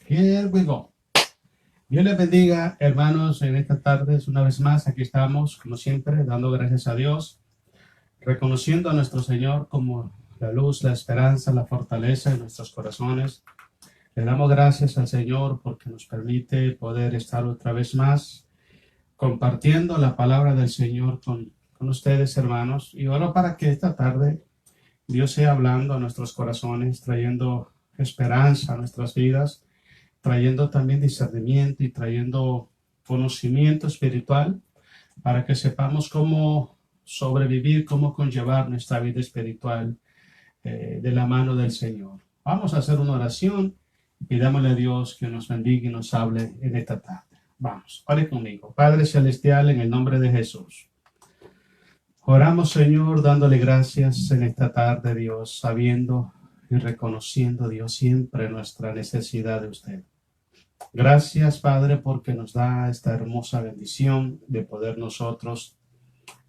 Here we go. Dios les bendiga, hermanos, en esta tarde. Una vez más, aquí estamos, como siempre, dando gracias a Dios, reconociendo a nuestro Señor como la luz, la esperanza, la fortaleza en nuestros corazones. Le damos gracias al Señor porque nos permite poder estar otra vez más compartiendo la palabra del Señor con ustedes, hermanos. Y oro para que esta tarde Dios sea hablando a nuestros corazones, trayendo esperanza a nuestras vidas, trayendo también discernimiento y trayendo conocimiento espiritual para que sepamos cómo sobrevivir, cómo conllevar nuestra vida espiritual de la mano del Señor. Vamos a hacer una oración y pidámosle a Dios que nos bendiga y nos hable en esta tarde. Vamos, ore conmigo. Padre Celestial, en el nombre de Jesús. Oramos, Señor, dándole gracias en esta tarde, Dios, sabiendo y reconociendo, Dios, siempre nuestra necesidad de usted. Gracias, Padre, porque nos da esta hermosa bendición de poder nosotros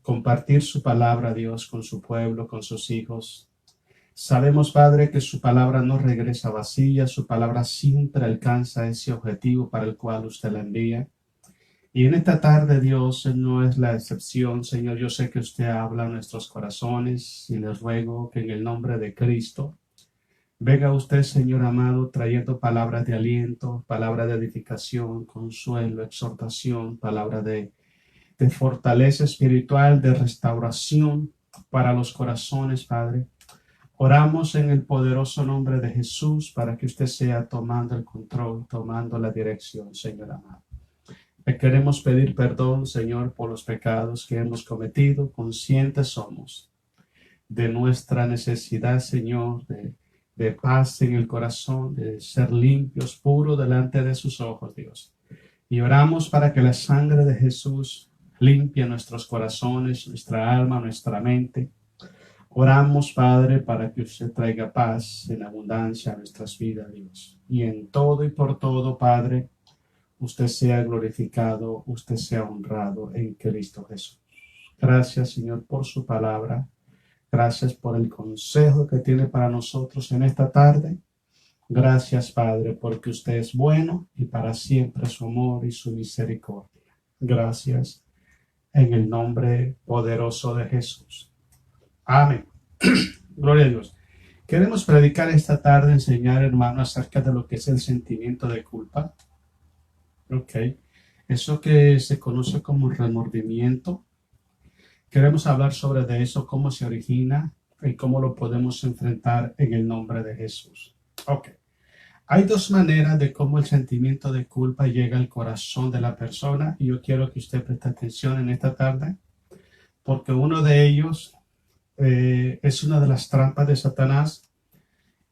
compartir su palabra, Dios, con su pueblo, con sus hijos. Sabemos, Padre, que su palabra no regresa vacía, su palabra siempre alcanza ese objetivo para el cual usted la envía. Y en esta tarde, Dios, no es la excepción, Señor. Yo sé que usted habla a nuestros corazones y les ruego que en el nombre de Cristo venga usted, Señor amado, trayendo palabras de aliento, palabras de edificación, consuelo, exhortación, palabra de fortaleza espiritual, de restauración para los corazones, Padre. Oramos en el poderoso nombre de Jesús para que usted sea tomando el control, tomando la dirección, Señor amado. Le queremos pedir perdón, Señor, por los pecados que hemos cometido. Conscientes somos de nuestra necesidad, Señor, de paz en el corazón, de ser limpios, puros delante de sus ojos, Dios. Y oramos para que la sangre de Jesús limpie nuestros corazones, nuestra alma, nuestra mente. Oramos, Padre, para que usted traiga paz en abundancia a nuestras vidas, Dios. Y en todo y por todo, Padre, usted sea glorificado, usted sea honrado en Cristo Jesús. Gracias, Señor, por su palabra. Gracias por el consejo que tiene para nosotros en esta tarde. Gracias, Padre, porque usted es bueno y para siempre su amor y su misericordia. Gracias en el nombre poderoso de Jesús. Amén. Gloria a Dios. Queremos predicar esta tarde, enseñar, hermano, acerca de lo que es el sentimiento de culpa. Ok. Eso que se conoce como remordimiento. Queremos hablar sobre de eso, cómo se origina y cómo lo podemos enfrentar en el nombre de Jesús. Ok. Hay dos maneras de cómo el sentimiento de culpa llega al corazón de la persona y yo quiero que usted preste atención en esta tarde porque uno de ellos es una de las trampas de Satanás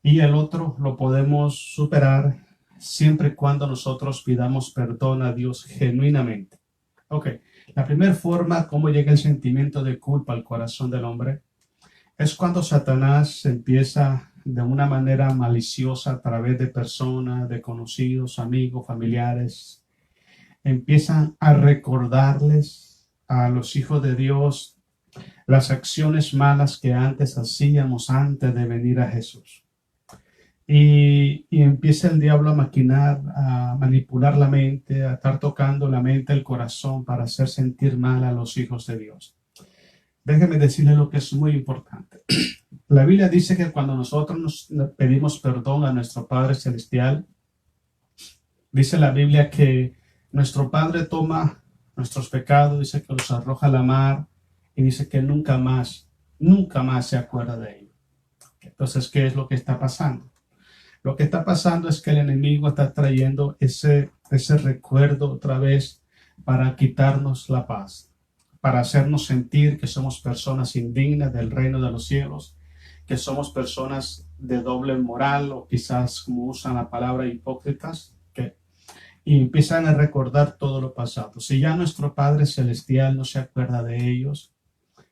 y el otro lo podemos superar siempre y cuando nosotros pidamos perdón a Dios genuinamente. Ok. La primera forma, cómo llega el sentimiento de culpa al corazón del hombre, es cuando Satanás empieza de una manera maliciosa a través de personas, de conocidos, amigos, familiares, empiezan a recordarles a los hijos de Dios las acciones malas que antes hacíamos antes de venir a Jesús. Y empieza el diablo a maquinar, a manipular la mente, a estar tocando la mente, el corazón para hacer sentir mal a los hijos de Dios. Déjeme decirle lo que es muy importante. La Biblia dice que cuando nosotros nos pedimos perdón a nuestro Padre Celestial, dice la Biblia que nuestro Padre toma nuestros pecados, dice que los arroja a la mar y dice que nunca más se acuerda de ellos. Entonces, ¿qué es lo que está pasando? Lo que está pasando es que el enemigo está trayendo ese recuerdo otra vez para quitarnos la paz, para hacernos sentir que somos personas indignas del reino de los cielos, que somos personas de doble moral o quizás como usan la palabra hipócritas, y empiezan a recordar todo lo pasado. Si ya nuestro Padre Celestial no se acuerda de ellos,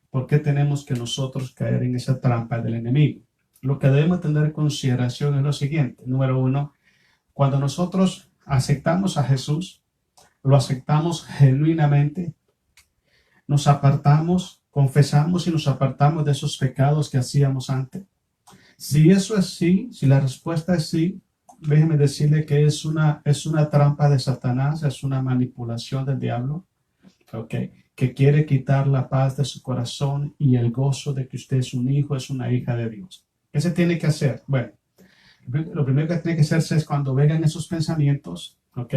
¿por qué tenemos que nosotros caer en esa trampa del enemigo? Lo que debemos tener en consideración es lo siguiente. Número uno, cuando nosotros aceptamos a Jesús, lo aceptamos genuinamente, nos apartamos, confesamos y nos apartamos de esos pecados que hacíamos antes. Si eso es sí, si la respuesta es sí, déjeme decirle que es una trampa de Satanás, es una manipulación del diablo, ¿ok? Que quiere quitar la paz de su corazón y el gozo de que usted es un hijo, es una hija de Dios. ¿Qué se tiene que hacer? Bueno, lo primero que tiene que hacerse es cuando vengan esos pensamientos, ¿ok?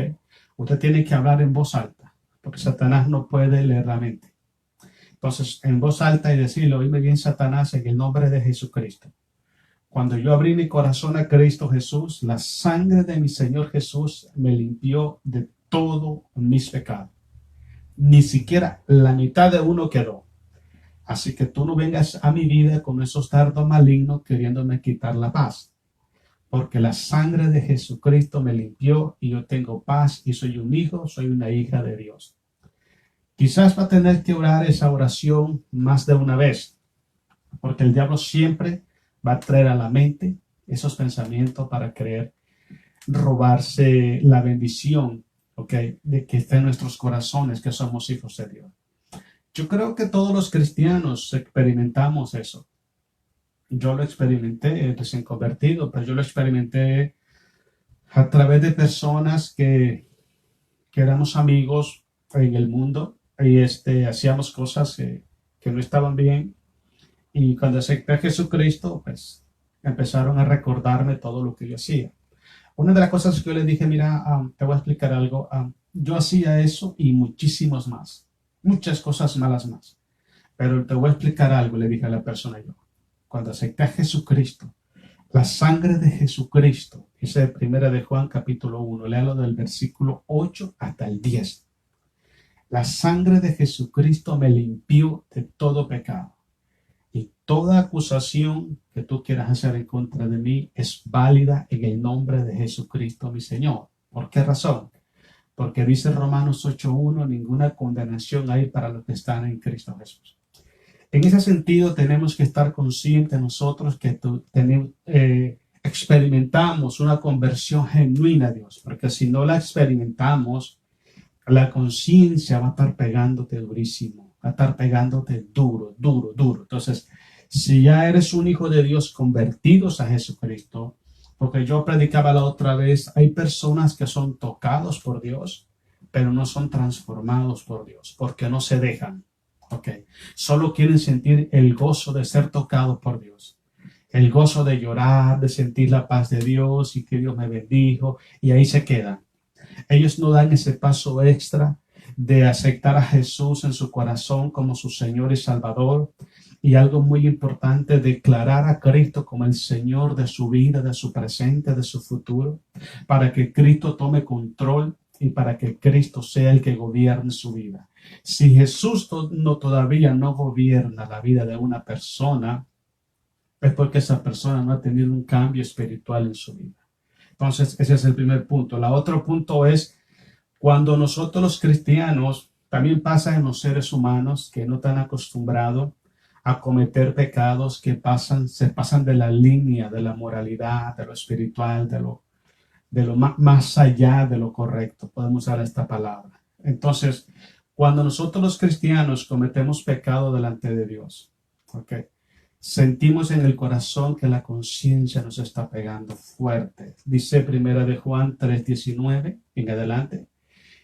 Usted tiene que hablar en voz alta, porque Satanás no puede leer la mente. Entonces, en voz alta y decirle, oíme bien, Satanás, en el nombre de Jesucristo. Cuando yo abrí mi corazón a Cristo Jesús, la sangre de mi Señor Jesús me limpió de todos mis pecados. Ni siquiera la mitad de uno quedó. Así que tú no vengas a mi vida con esos dardos malignos queriéndome quitar la paz. Porque la sangre de Jesucristo me limpió y yo tengo paz y soy un hijo, soy una hija de Dios. Quizás va a tener que orar esa oración más de una vez, porque el diablo siempre va a traer a la mente esos pensamientos para querer robarse la bendición, ¿ok? De que está en nuestros corazones, que somos hijos de Dios. Yo creo que todos los cristianos experimentamos eso. Yo lo experimenté recién convertido, pero yo lo experimenté a través de personas que éramos amigos en el mundo y hacíamos cosas que no estaban bien. Y cuando acepté a Jesucristo, pues empezaron a recordarme todo lo que yo hacía. Una de las cosas que yo les dije, mira, te voy a explicar algo. Yo hacía eso y muchísimos más. Muchas cosas malas más. Pero te voy a explicar algo, le dije a la persona yo. Cuando acepté a Jesucristo, la sangre de Jesucristo, esa es primera de Juan capítulo 1, léalo del versículo 8 hasta el 10. La sangre de Jesucristo me limpió de todo pecado. Y toda acusación que tú quieras hacer en contra de mí es válida en el nombre de Jesucristo mi Señor. ¿Por qué razón? Porque dice Romanos 8:1, ninguna condenación hay para los que están en Cristo Jesús. En ese sentido tenemos que estar conscientes nosotros que experimentamos una conversión genuina a Dios, porque si no la experimentamos, la conciencia va a estar pegándote durísimo, va a estar pegándote duro, duro, duro. Entonces, si ya eres un hijo de Dios convertidos a Jesucristo, porque yo predicaba la otra vez, hay personas que son tocados por Dios, pero no son transformados por Dios, porque no se dejan. Okay. Solo quieren sentir el gozo de ser tocados por Dios, el gozo de llorar, de sentir la paz de Dios y que Dios me bendijo, y ahí se quedan. Ellos no dan ese paso extra de aceptar a Jesús en su corazón como su Señor y Salvador. Y algo muy importante, declarar a Cristo como el Señor de su vida, de su presente, de su futuro, para que Cristo tome control y para que Cristo sea el que gobierne su vida. Si Jesús todavía no gobierna la vida de una persona, es porque esa persona no ha tenido un cambio espiritual en su vida. Entonces, ese es el primer punto. El otro punto es cuando nosotros los cristianos, también pasa en los seres humanos que no están acostumbrados a cometer pecados que se pasan de la línea de la moralidad, de lo espiritual, de lo más allá de lo correcto. Podemos usar esta palabra. Entonces, cuando nosotros los cristianos cometemos pecado delante de Dios, ¿ok? Sentimos en el corazón que la conciencia nos está pegando fuerte. Dice primera de Juan 3:19 en adelante.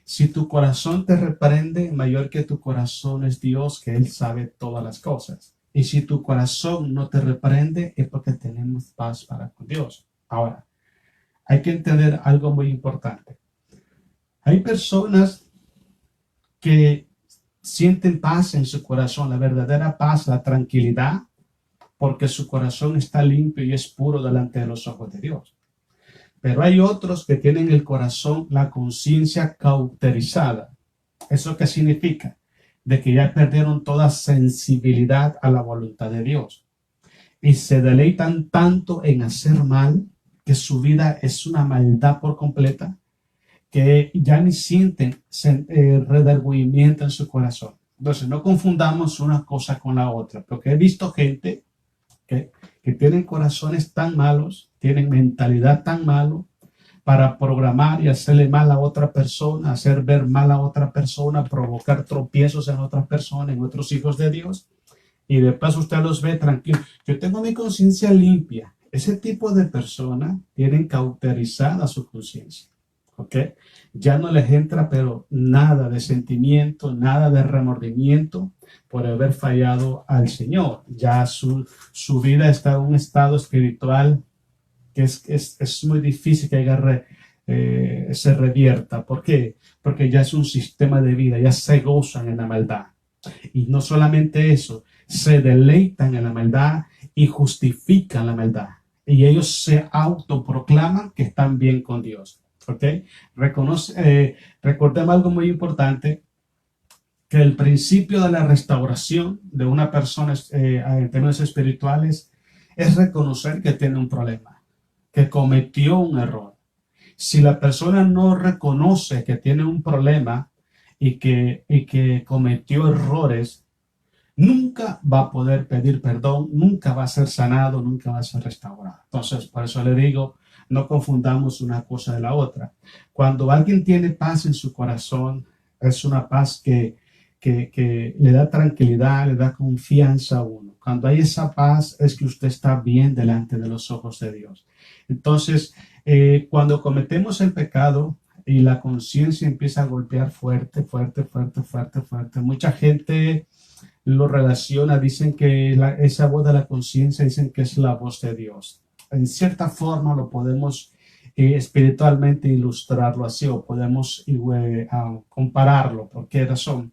Si tu corazón te reprende, mayor que tu corazón es Dios, que Él sabe todas las cosas. Y si tu corazón no te reprende, es porque tenemos paz para con Dios. Ahora, hay que entender algo muy importante. Hay personas que sienten paz en su corazón, la verdadera paz, la tranquilidad, porque su corazón está limpio y es puro delante de los ojos de Dios. Pero hay otros que tienen el corazón, la conciencia cauterizada. ¿Eso qué significa? De que ya perdieron toda sensibilidad a la voluntad de Dios. Y se deleitan tanto en hacer mal, que su vida es una maldad por completa, que ya ni sienten redargüimiento en su corazón. Entonces, no confundamos una cosa con la otra, porque he visto gente que tienen corazones tan malos, tienen mentalidad tan malo para programar y hacerle mal a otra persona, hacer ver mal a otra persona, provocar tropiezos en otras personas, en otros hijos de Dios. Y después usted los ve tranquilos. Yo tengo mi conciencia limpia. Ese tipo de personas tienen cauterizada su conciencia. ¿Ok? Ya no les entra, pero nada de sentimiento, nada de remordimiento por haber fallado al Señor. Ya su vida está en un estado espiritual que es muy difícil que se revierta. ¿Por qué? Porque ya es un sistema de vida, ya se gozan en la maldad. Y no solamente eso, se deleitan en la maldad y justifican la maldad. Y ellos se autoproclaman que están bien con Dios. ¿Ok? Recordemos algo muy importante, que el principio de la restauración de una persona en términos espirituales es reconocer que tiene un problema, que cometió un error. Si la persona no reconoce que tiene un problema y que cometió errores, nunca va a poder pedir perdón, nunca va a ser sanado, nunca va a ser restaurado. Entonces, por eso le digo, no confundamos una cosa de la otra. Cuando alguien tiene paz en su corazón, es una paz que le da tranquilidad, le da confianza a uno. Cuando hay esa paz es que usted está bien delante de los ojos de Dios. Entonces, cuando cometemos el pecado y la conciencia empieza a golpear fuerte, fuerte, fuerte, fuerte, fuerte, mucha gente lo relaciona, dicen que esa voz de la conciencia, dicen que es la voz de Dios. En cierta forma lo podemos espiritualmente ilustrarlo así, o podemos compararlo. ¿Por qué razón?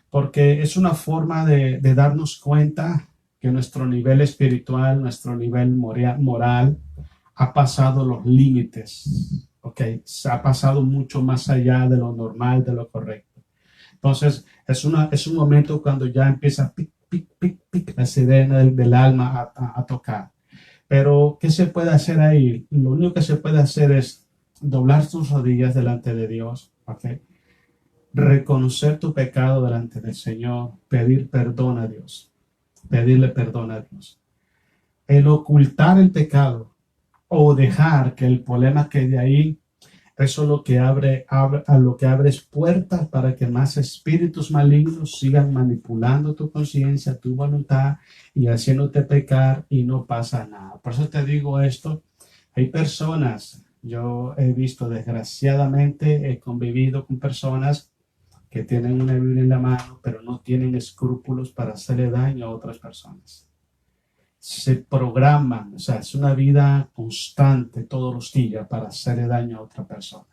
Porque es una forma de darnos cuenta que nuestro nivel espiritual, nuestro nivel moral ha pasado los límites, ¿ok? Se ha pasado mucho más allá de lo normal, de lo correcto. Entonces, es un momento cuando ya empieza pic, pic, pic, pic, la sirena del alma a tocar. Pero, ¿qué se puede hacer ahí? Lo único que se puede hacer es doblar tus rodillas delante de Dios, ¿ok? Reconocer tu pecado delante del Señor, pedir perdón a Dios, pedirle perdón a Dios. El ocultar el pecado o dejar que el problema quede ahí, eso es lo que abre puertas para que más espíritus malignos sigan manipulando tu conciencia, tu voluntad y haciéndote pecar y no pasa nada. Por eso te digo esto. Hay personas, yo he visto desgraciadamente, he convivido con personas que tienen una Biblia en la mano, pero no tienen escrúpulos para hacerle daño a otras personas. Se programan, o sea, es una vida constante todos los días para hacerle daño a otra persona.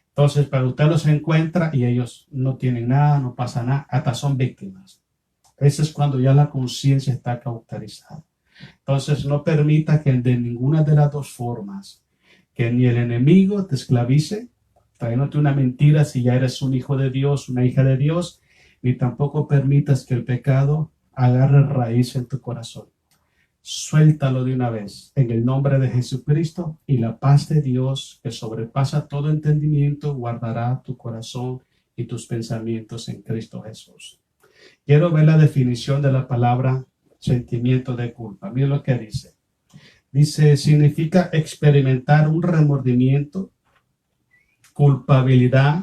Entonces, para usted los encuentra y ellos no tienen nada, no pasa nada, hasta son víctimas. Eso es cuando ya la conciencia está cauterizada. Entonces, no permita que de ninguna de las dos formas, que ni el enemigo te esclavice, trayéndote una mentira si ya eres un hijo de Dios, una hija de Dios, ni tampoco permitas que el pecado agarre raíz en tu corazón. Suéltalo de una vez en el nombre de Jesucristo y la paz de Dios que sobrepasa todo entendimiento guardará tu corazón y tus pensamientos en Cristo Jesús. Quiero ver la definición de la palabra sentimiento de culpa. Mira lo que dice. Dice, significa experimentar un remordimiento, culpabilidad,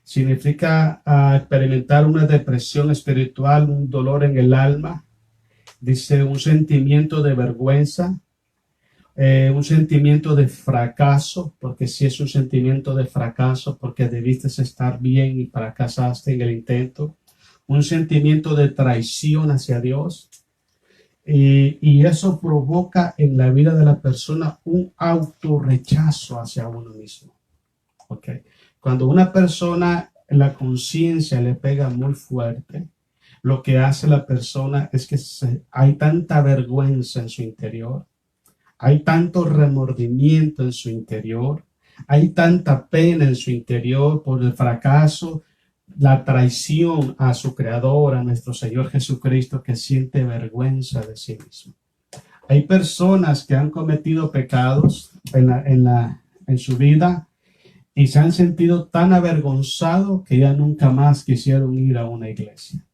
significa experimentar una depresión espiritual, un dolor en el alma. Dice un sentimiento de vergüenza, un sentimiento de fracaso, porque si es un sentimiento de fracaso, porque debiste estar bien y fracasaste en el intento. Un sentimiento de traición hacia Dios. Y eso provoca en la vida de la persona un autorrechazo hacia uno mismo. Okay. Cuando una persona, la conciencia le pega muy fuerte, lo que hace la persona es que hay tanta vergüenza en su interior, hay tanto remordimiento en su interior, hay tanta pena en su interior por el fracaso, la traición a su Creador, a nuestro Señor Jesucristo, que siente vergüenza de sí mismo. Hay personas que han cometido pecados en su vida y se han sentido tan avergonzados que ya nunca más quisieron ir a una iglesia.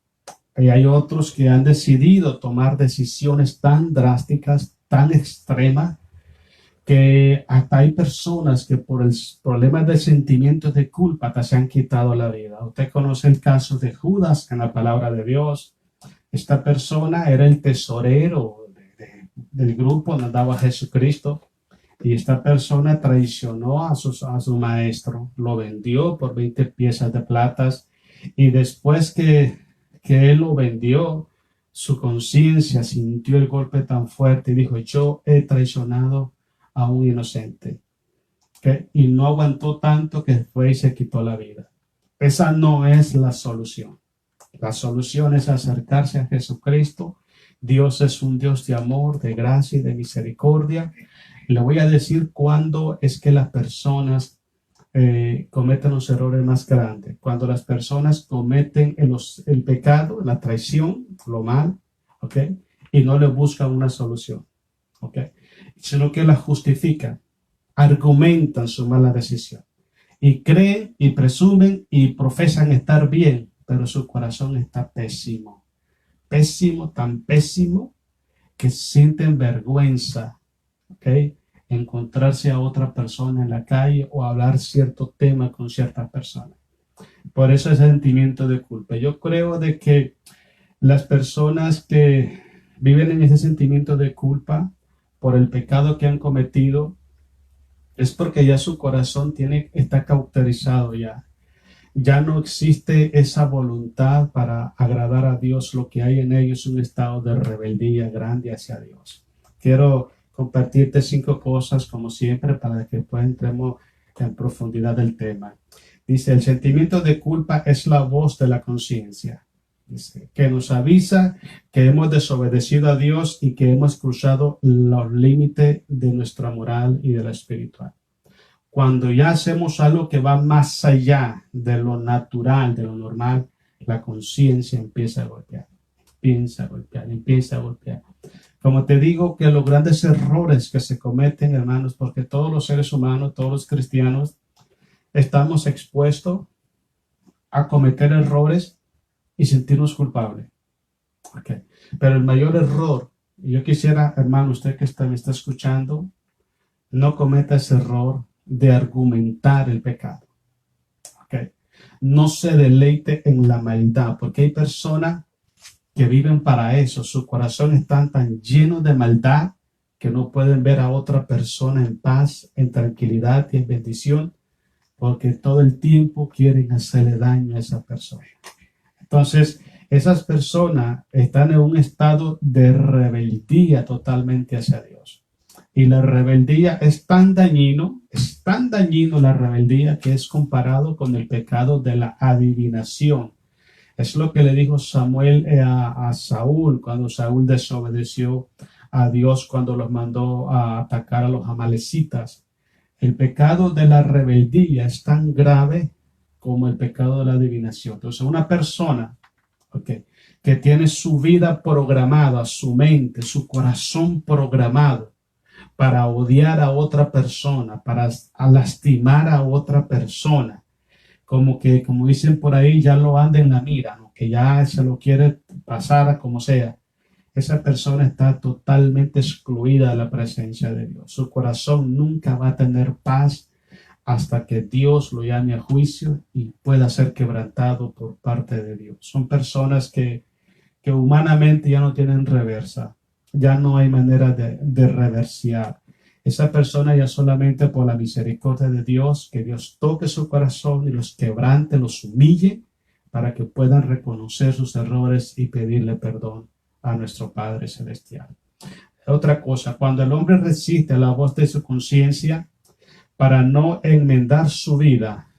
Y hay otros que han decidido tomar decisiones tan drásticas, tan extremas, que hasta hay personas que por el problema de sentimientos de culpa hasta se han quitado la vida. Usted conoce el caso de Judas en la palabra de Dios. Esta persona era el tesorero del grupo no daba a Jesucristo y esta persona traicionó a su maestro, lo vendió por 20 piezas de plata y después que él lo vendió, su conciencia sintió el golpe tan fuerte y dijo, yo he traicionado a un inocente. ¿Okay? Y no aguantó tanto que fue y se quitó la vida. Esa no es la solución. La solución es acercarse a Jesucristo. Dios es un Dios de amor, de gracia y de misericordia. Le voy a decir cuándo es que las personas cometen los errores más grandes. Cuando las personas cometen el pecado, la traición, lo mal, ¿ok? Y no le buscan una solución, ¿ok? Sino que la justifican, argumentan su mala decisión y creen y presumen y profesan estar bien, pero su corazón está pésimo, pésimo, tan pésimo que sienten vergüenza, ¿ok? Encontrarse a otra persona en la calle o hablar cierto tema con ciertas personas. Por eso ese sentimiento de culpa. Yo creo de que las personas que viven en ese sentimiento de culpa por el pecado que han cometido es porque ya su corazón está cauterizado ya. Ya no existe esa voluntad para agradar a Dios. Lo que hay en ellos es un estado de rebeldía grande hacia Dios. Quiero compartirte 5 cosas, como siempre, para que después entremos en profundidad del tema. Dice, el sentimiento de culpa es la voz de la conciencia. Dice, que nos avisa que hemos desobedecido a Dios y que hemos cruzado los límites de nuestra moral y de la espiritual. Cuando ya hacemos algo que va más allá de lo natural, de lo normal, la conciencia empieza a golpear, empieza a golpear. Como te digo, que los grandes errores que se cometen, hermanos, porque todos los seres humanos, todos los cristianos, estamos expuestos a cometer errores y sentirnos culpables. Okay. Pero el mayor error, yo quisiera, hermano, usted que me está escuchando, no cometa ese error de argumentar el pecado. Okay. No se deleite en la maldad, porque hay personas que viven para eso. Su corazón está tan lleno de maldad que no pueden ver a otra persona en paz, en tranquilidad y en bendición, porque todo el tiempo quieren hacerle daño a esa persona. Entonces, esas personas están en un estado de rebeldía totalmente hacia Dios. Y la rebeldía es tan dañino la rebeldía, que es comparado con el pecado de la adivinación. Es lo que le dijo Samuel a Saúl cuando Saúl desobedeció a Dios, cuando los mandó a atacar a los amalecitas. El pecado de la rebeldía es tan grave como el pecado de la adivinación. Entonces, una persona que tiene su vida programada, su mente, su corazón programado para odiar a otra persona, para lastimar a otra persona, como dicen por ahí, ya lo anda en la mira, ¿no? Que ya se lo quiere pasar a como sea. Esa persona está totalmente excluida de la presencia de Dios. Su corazón nunca va a tener paz hasta que Dios lo llame a juicio y pueda ser quebrantado por parte de Dios. Son personas que humanamente ya no tienen reversa, ya no hay manera de reversiar. Esa persona ya solamente por la misericordia de Dios, que Dios toque su corazón y los quebrante, los humille, para que puedan reconocer sus errores y pedirle perdón a nuestro Padre Celestial. Otra cosa, cuando el hombre resiste a la voz de su conciencia para no enmendar su vida,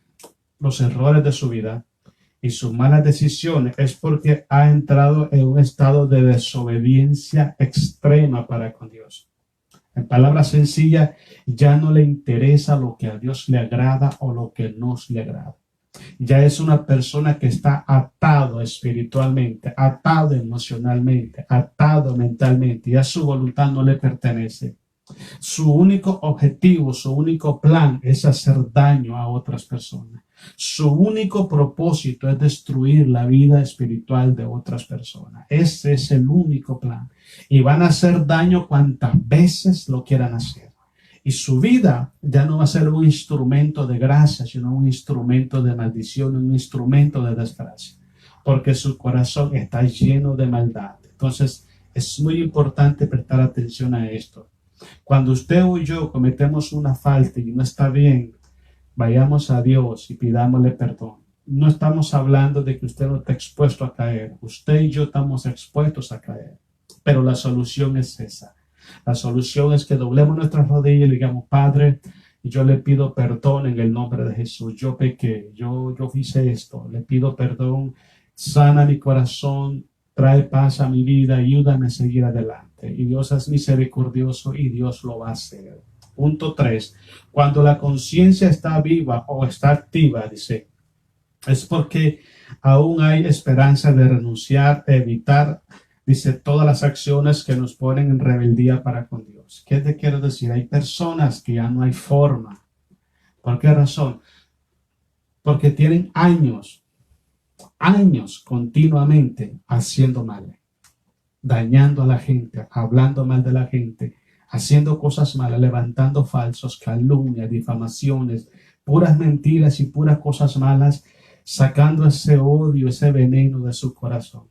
los errores de su vida y sus malas decisiones, es porque ha entrado en un estado de desobediencia extrema para con Dios. En palabras sencillas, ya no le interesa lo que a Dios le agrada o lo que no le agrada. Ya es una persona que está atado espiritualmente, atado emocionalmente, atado mentalmente. Ya su voluntad no le pertenece. Su único objetivo, su único plan es hacer daño a otras personas. Su único propósito es destruir la vida espiritual de otras personas. Ese es el único plan. Y van a hacer daño cuantas veces lo quieran hacer. Y su vida ya no va a ser un instrumento de gracia, sino un instrumento de maldición, un instrumento de desgracia. Porque su corazón está lleno de maldad. Entonces, Es muy importante prestar atención a esto. Cuando usted o yo cometemos una falta y no está bien, vayamos a Dios y pidámosle perdón. No estamos hablando de que usted no está expuesto a caer. Usted y yo estamos expuestos a caer. Pero la solución es esa. La solución es que doblemos nuestras rodillas y digamos, Padre, yo le pido perdón en el nombre de Jesús. Yo pequé, yo hice esto. Le pido perdón, sana mi corazón, trae paz a mi vida, ayúdame a seguir adelante. Y Dios es misericordioso y Dios lo va a hacer. Punto 3. Cuando la conciencia está viva o está activa, dice, es porque aún hay esperanza de renunciar, evitar, dice, todas las acciones que nos ponen en rebeldía para con Dios. ¿Qué te quiero decir? Hay personas que ya no hay forma. ¿Por qué razón? Porque tienen años continuamente haciendo mal, dañando a la gente, hablando mal de la gente, haciendo cosas malas, levantando falsos, calumnias, difamaciones, puras mentiras y puras cosas malas, sacando ese odio, ese veneno de su corazón.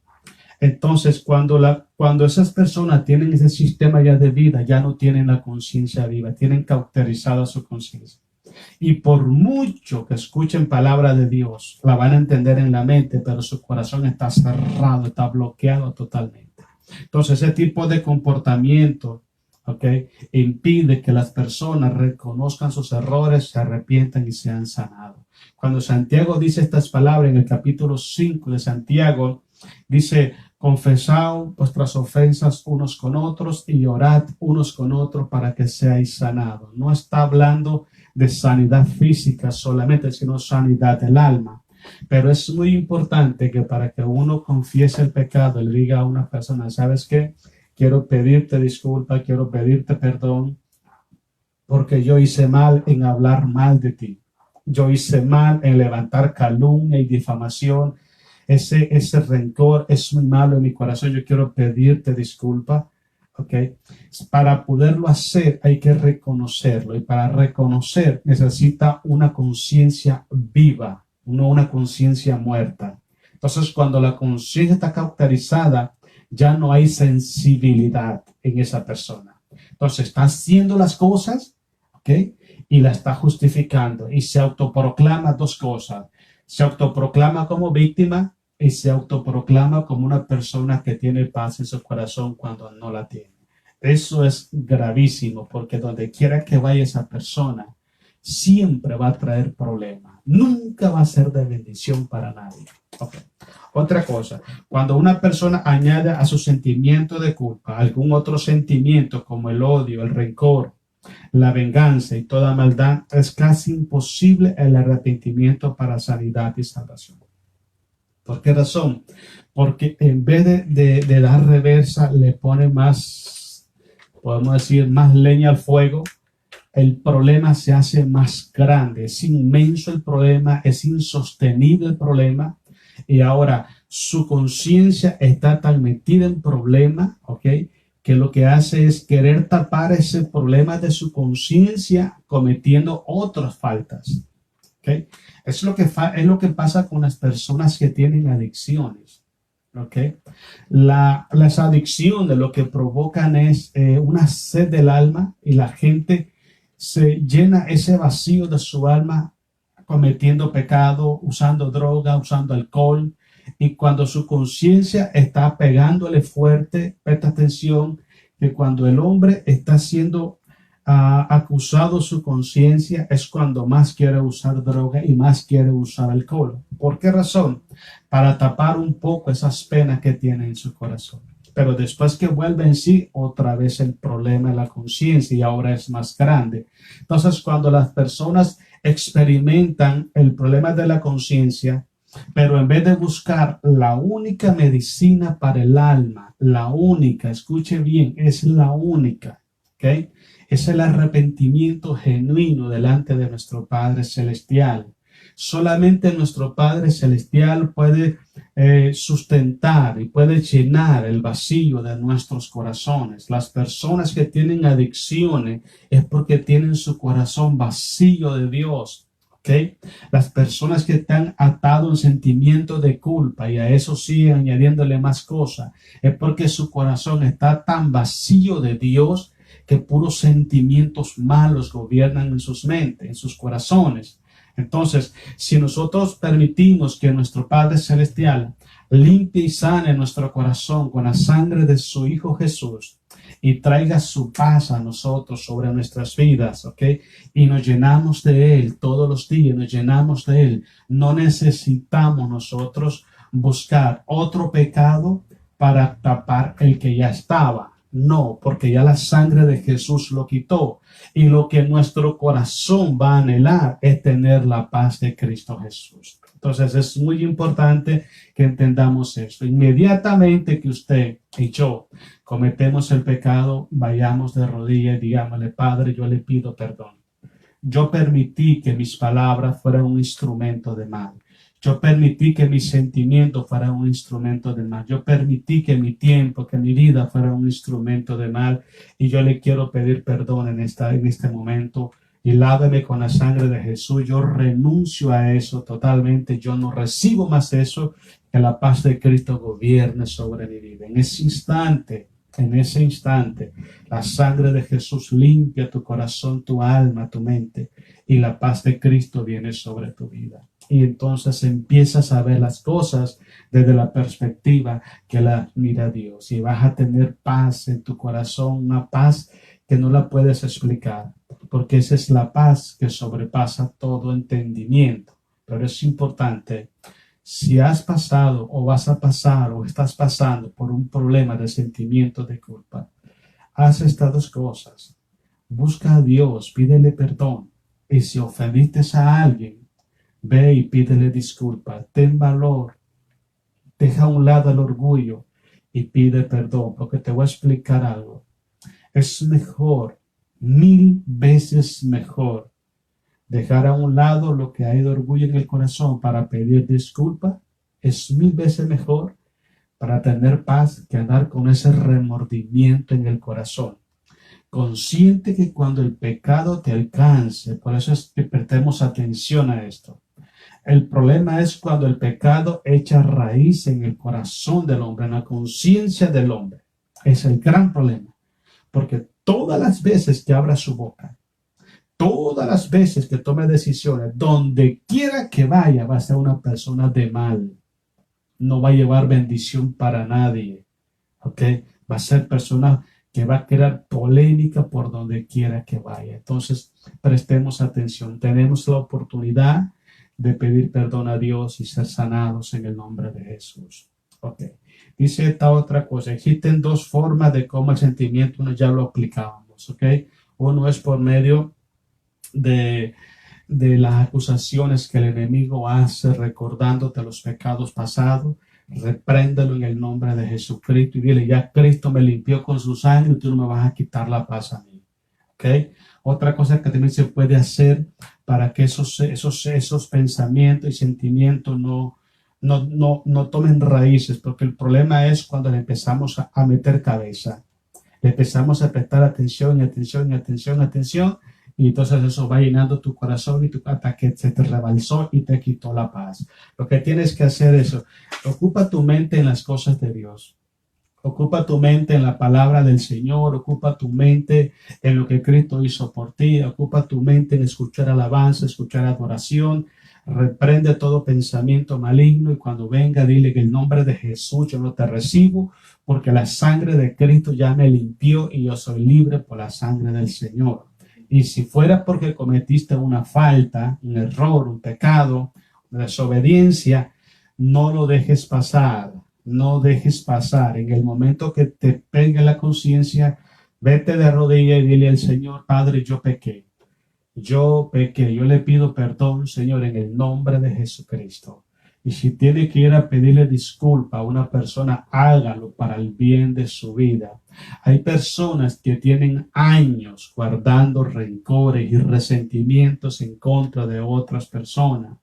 Entonces, cuando esas personas tienen ese sistema ya de vida, ya no tienen la conciencia viva, tienen cauterizada su conciencia. Y por mucho que escuchen palabra de Dios, la van a entender en la mente, pero su corazón está cerrado, está bloqueado totalmente. Entonces, ese tipo de comportamiento, impide que las personas reconozcan sus errores, se arrepientan y sean sanados. Cuando Santiago dice estas palabras en el capítulo 5 de Santiago, dice, confesad vuestras ofensas unos con otros y orad unos con otros para que seáis sanados. No está hablando de sanidad física solamente, sino sanidad del alma. Pero es muy importante que para que uno confiese el pecado, le diga a una persona, ¿sabes qué? Quiero pedirte disculpa, quiero pedirte perdón, porque yo hice mal en hablar mal de ti. Yo hice mal en levantar calumnia y difamación. Ese rencor es muy malo en mi corazón. Yo quiero pedirte disculpa. Para poderlo hacer hay que reconocerlo, y para reconocer necesita una conciencia viva, no una conciencia muerta. Entonces, cuando la conciencia está cauterizada, ya no hay sensibilidad en esa persona. Entonces, está haciendo las cosas, y la está justificando, y se autoproclama dos cosas. Se autoproclama como víctima y se autoproclama como una persona que tiene paz en su corazón cuando no la tiene. Eso es gravísimo, porque donde quiera que vaya esa persona, siempre va a traer problemas. Nunca va a ser de bendición para nadie. Otra cosa, cuando una persona añade a su sentimiento de culpa algún otro sentimiento como el odio, el rencor, la venganza y toda maldad, es casi imposible el arrepentimiento para sanidad y salvación. ¿Por qué razón? Porque en vez de dar reversa, le pone más, podemos decir, más leña al fuego. El problema se hace más grande, es inmenso el problema, es insostenible el problema, y ahora su conciencia está tan metida en problema, que lo que hace es querer tapar ese problema de su conciencia cometiendo otras faltas. Es lo que pasa con las personas que tienen adicciones. Las adicciones lo que provocan es una sed del alma, y la gente se llena ese vacío de su alma cometiendo pecado, usando droga, usando alcohol. Y cuando su conciencia está pegándole fuerte, presta atención que cuando el hombre está siendo acusado su conciencia, es cuando más quiere usar droga y más quiere usar alcohol. ¿Por qué razón? Para tapar un poco esas penas que tiene en su corazón. Pero después que vuelve en sí, otra vez el problema de la conciencia, y ahora es más grande. Entonces, cuando las personas experimentan el problema de la conciencia, pero en vez de buscar la única medicina para el alma, la única, escuche bien, es la única, es el arrepentimiento genuino delante de nuestro Padre Celestial. Solamente nuestro Padre Celestial puede sustentar y puede llenar el vacío de nuestros corazones. Las personas que tienen adicciones es porque tienen su corazón vacío de Dios. ¿ok? Las personas que están atado un sentimiento de culpa y a eso siguen añadiéndole más cosas, es porque su corazón está tan vacío de Dios que puros sentimientos malos gobiernan en sus mentes, en sus corazones. Entonces, si nosotros permitimos que nuestro Padre Celestial limpie y sane nuestro corazón con la sangre de su Hijo Jesús y traiga su paz a nosotros sobre nuestras vidas, ¿ok? Y nos llenamos de Él todos los días, nos llenamos de Él. No necesitamos nosotros buscar otro pecado para tapar el que ya estaba. No, porque ya la sangre de Jesús lo quitó. Y lo que nuestro corazón va a anhelar es tener la paz de Cristo Jesús. Entonces es muy importante que entendamos esto. Inmediatamente que usted y yo cometemos el pecado, vayamos de rodillas y digámosle: Padre, yo le pido perdón. Yo permití que mis palabras fueran un instrumento de mal. Yo permití que mis sentimientos fueran un instrumento de mal. Yo permití que mi tiempo, que mi vida fuera un instrumento de mal. Y yo le quiero pedir perdón en este momento. Y láveme con la sangre de Jesús. Yo renuncio a eso totalmente. Yo no recibo más eso. Que la paz de Cristo gobierne sobre mi vida. En ese instante, la sangre de Jesús limpia tu corazón, tu alma, tu mente. Y la paz de Cristo viene sobre tu vida. Y entonces empiezas a ver las cosas desde la perspectiva que la mira Dios. Y vas a tener paz en tu corazón, una paz que no la puedes explicar, porque esa es la paz que sobrepasa todo entendimiento. Pero es importante, si has pasado o vas a pasar o estás pasando por un problema de sentimiento de culpa, haz estas dos cosas. Busca a Dios, pídele perdón. Y si ofendiste a alguien, ve y pídele disculpas. Ten valor. Deja a un lado el orgullo y pide perdón, porque te voy a explicar algo. Es mejor, 1000 veces mejor, dejar a un lado lo que hay de orgullo en el corazón para pedir disculpas. Es 1000 veces mejor para tener paz que andar con ese remordimiento en el corazón. Consciente que cuando el pecado te alcance, por eso es que prestemos atención a esto. El problema es cuando el pecado echa raíz en el corazón del hombre, en la conciencia del hombre. Es el gran problema. Porque todas las veces que abra su boca, todas las veces que tome decisiones, donde quiera que vaya, va a ser una persona de mal. No va a llevar bendición para nadie. ¿Ok? Va a ser persona que va a crear polémica por donde quiera que vaya. Entonces, prestemos atención. Tenemos la oportunidad de pedir perdón a Dios y ser sanados en el nombre de Jesús. Ok. Dice esta otra cosa. Existen dos formas de cómo el sentimiento, uno ya lo aplicábamos. Ok. Uno es por medio de las acusaciones que el enemigo hace recordándote los pecados pasados. Repréndelo en el nombre de Jesucristo y dile: ya Cristo me limpió con su sangre y tú no me vas a quitar la paz a mí. ¿Ok? Otra cosa que también se puede hacer para que esos pensamientos y sentimientos no tomen raíces, porque el problema es cuando le empezamos a meter cabeza, le empezamos a prestar atención, y entonces eso va llenando tu corazón y hasta que se te rebalsó y te quitó la paz. Lo que tienes que hacer es, ocupa tu mente en las cosas de Dios. Ocupa tu mente en la palabra del Señor, ocupa tu mente en lo que Cristo hizo por ti, ocupa tu mente en escuchar alabanza, escuchar adoración, reprende todo pensamiento maligno y cuando venga dile que en el nombre de Jesús yo no te recibo porque la sangre de Cristo ya me limpió y yo soy libre por la sangre del Señor. Y si fuera porque cometiste una falta, un error, un pecado, una desobediencia, no lo dejes pasar. No dejes pasar. En el momento que te pegue la conciencia, vete de rodillas y dile al Señor: Padre, yo pequé. Yo le pido perdón, Señor, en el nombre de Jesucristo. Y si tiene que ir a pedirle disculpa a una persona, hágalo para el bien de su vida. Hay personas que tienen años guardando rencores y resentimientos en contra de otras personas.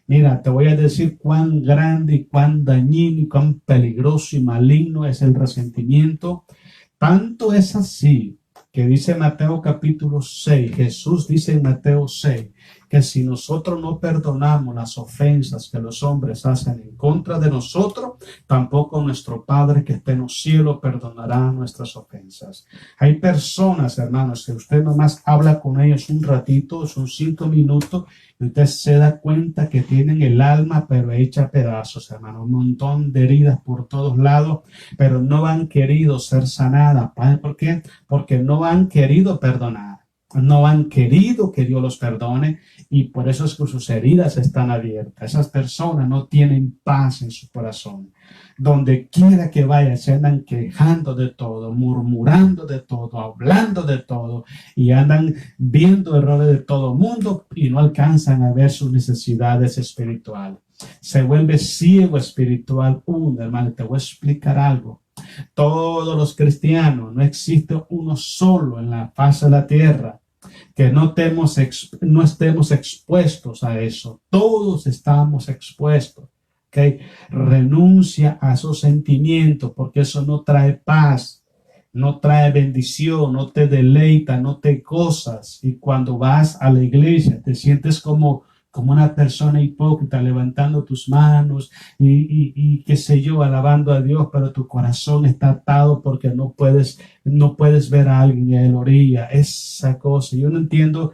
Mira, te voy a decir cuán grande y cuán dañino y cuán peligroso y maligno es el resentimiento. Tanto es así que dice Mateo capítulo 6, Jesús dice en Mateo 6, que si nosotros no perdonamos las ofensas que los hombres hacen en contra de nosotros, tampoco nuestro Padre que está en los cielos perdonará nuestras ofensas. Hay personas, hermanos, que usted nomás habla con ellos un ratito, son 5 minutos, y usted se da cuenta que tienen el alma pero hecha a pedazos, hermano, un montón de heridas por todos lados, pero no han querido ser sanadas. ¿Por qué? Porque no han querido perdonar, no han querido que Dios los perdone, y por eso es que sus heridas están abiertas. Esas personas no tienen paz en su corazón. Donde quiera que vaya, se andan quejando de todo, murmurando de todo, hablando de todo, y andan viendo errores de todo mundo y no alcanzan a ver sus necesidades espirituales. Se vuelve ciego espiritual uno, hermano. Te voy a explicar algo. Todos los cristianos, no existe uno solo en la faz de la tierra que no estemos expuestos a eso. Todos estamos expuestos. ¿Okay? Renuncia a esos sentimientos, porque eso no trae paz, no trae bendición, no te deleita, no te gozas. Y cuando vas a la iglesia te sientes como una persona hipócrita, levantando tus manos y qué sé yo, alabando a Dios, pero tu corazón está atado porque no puedes ver a alguien en la orilla. Esa cosa, yo no entiendo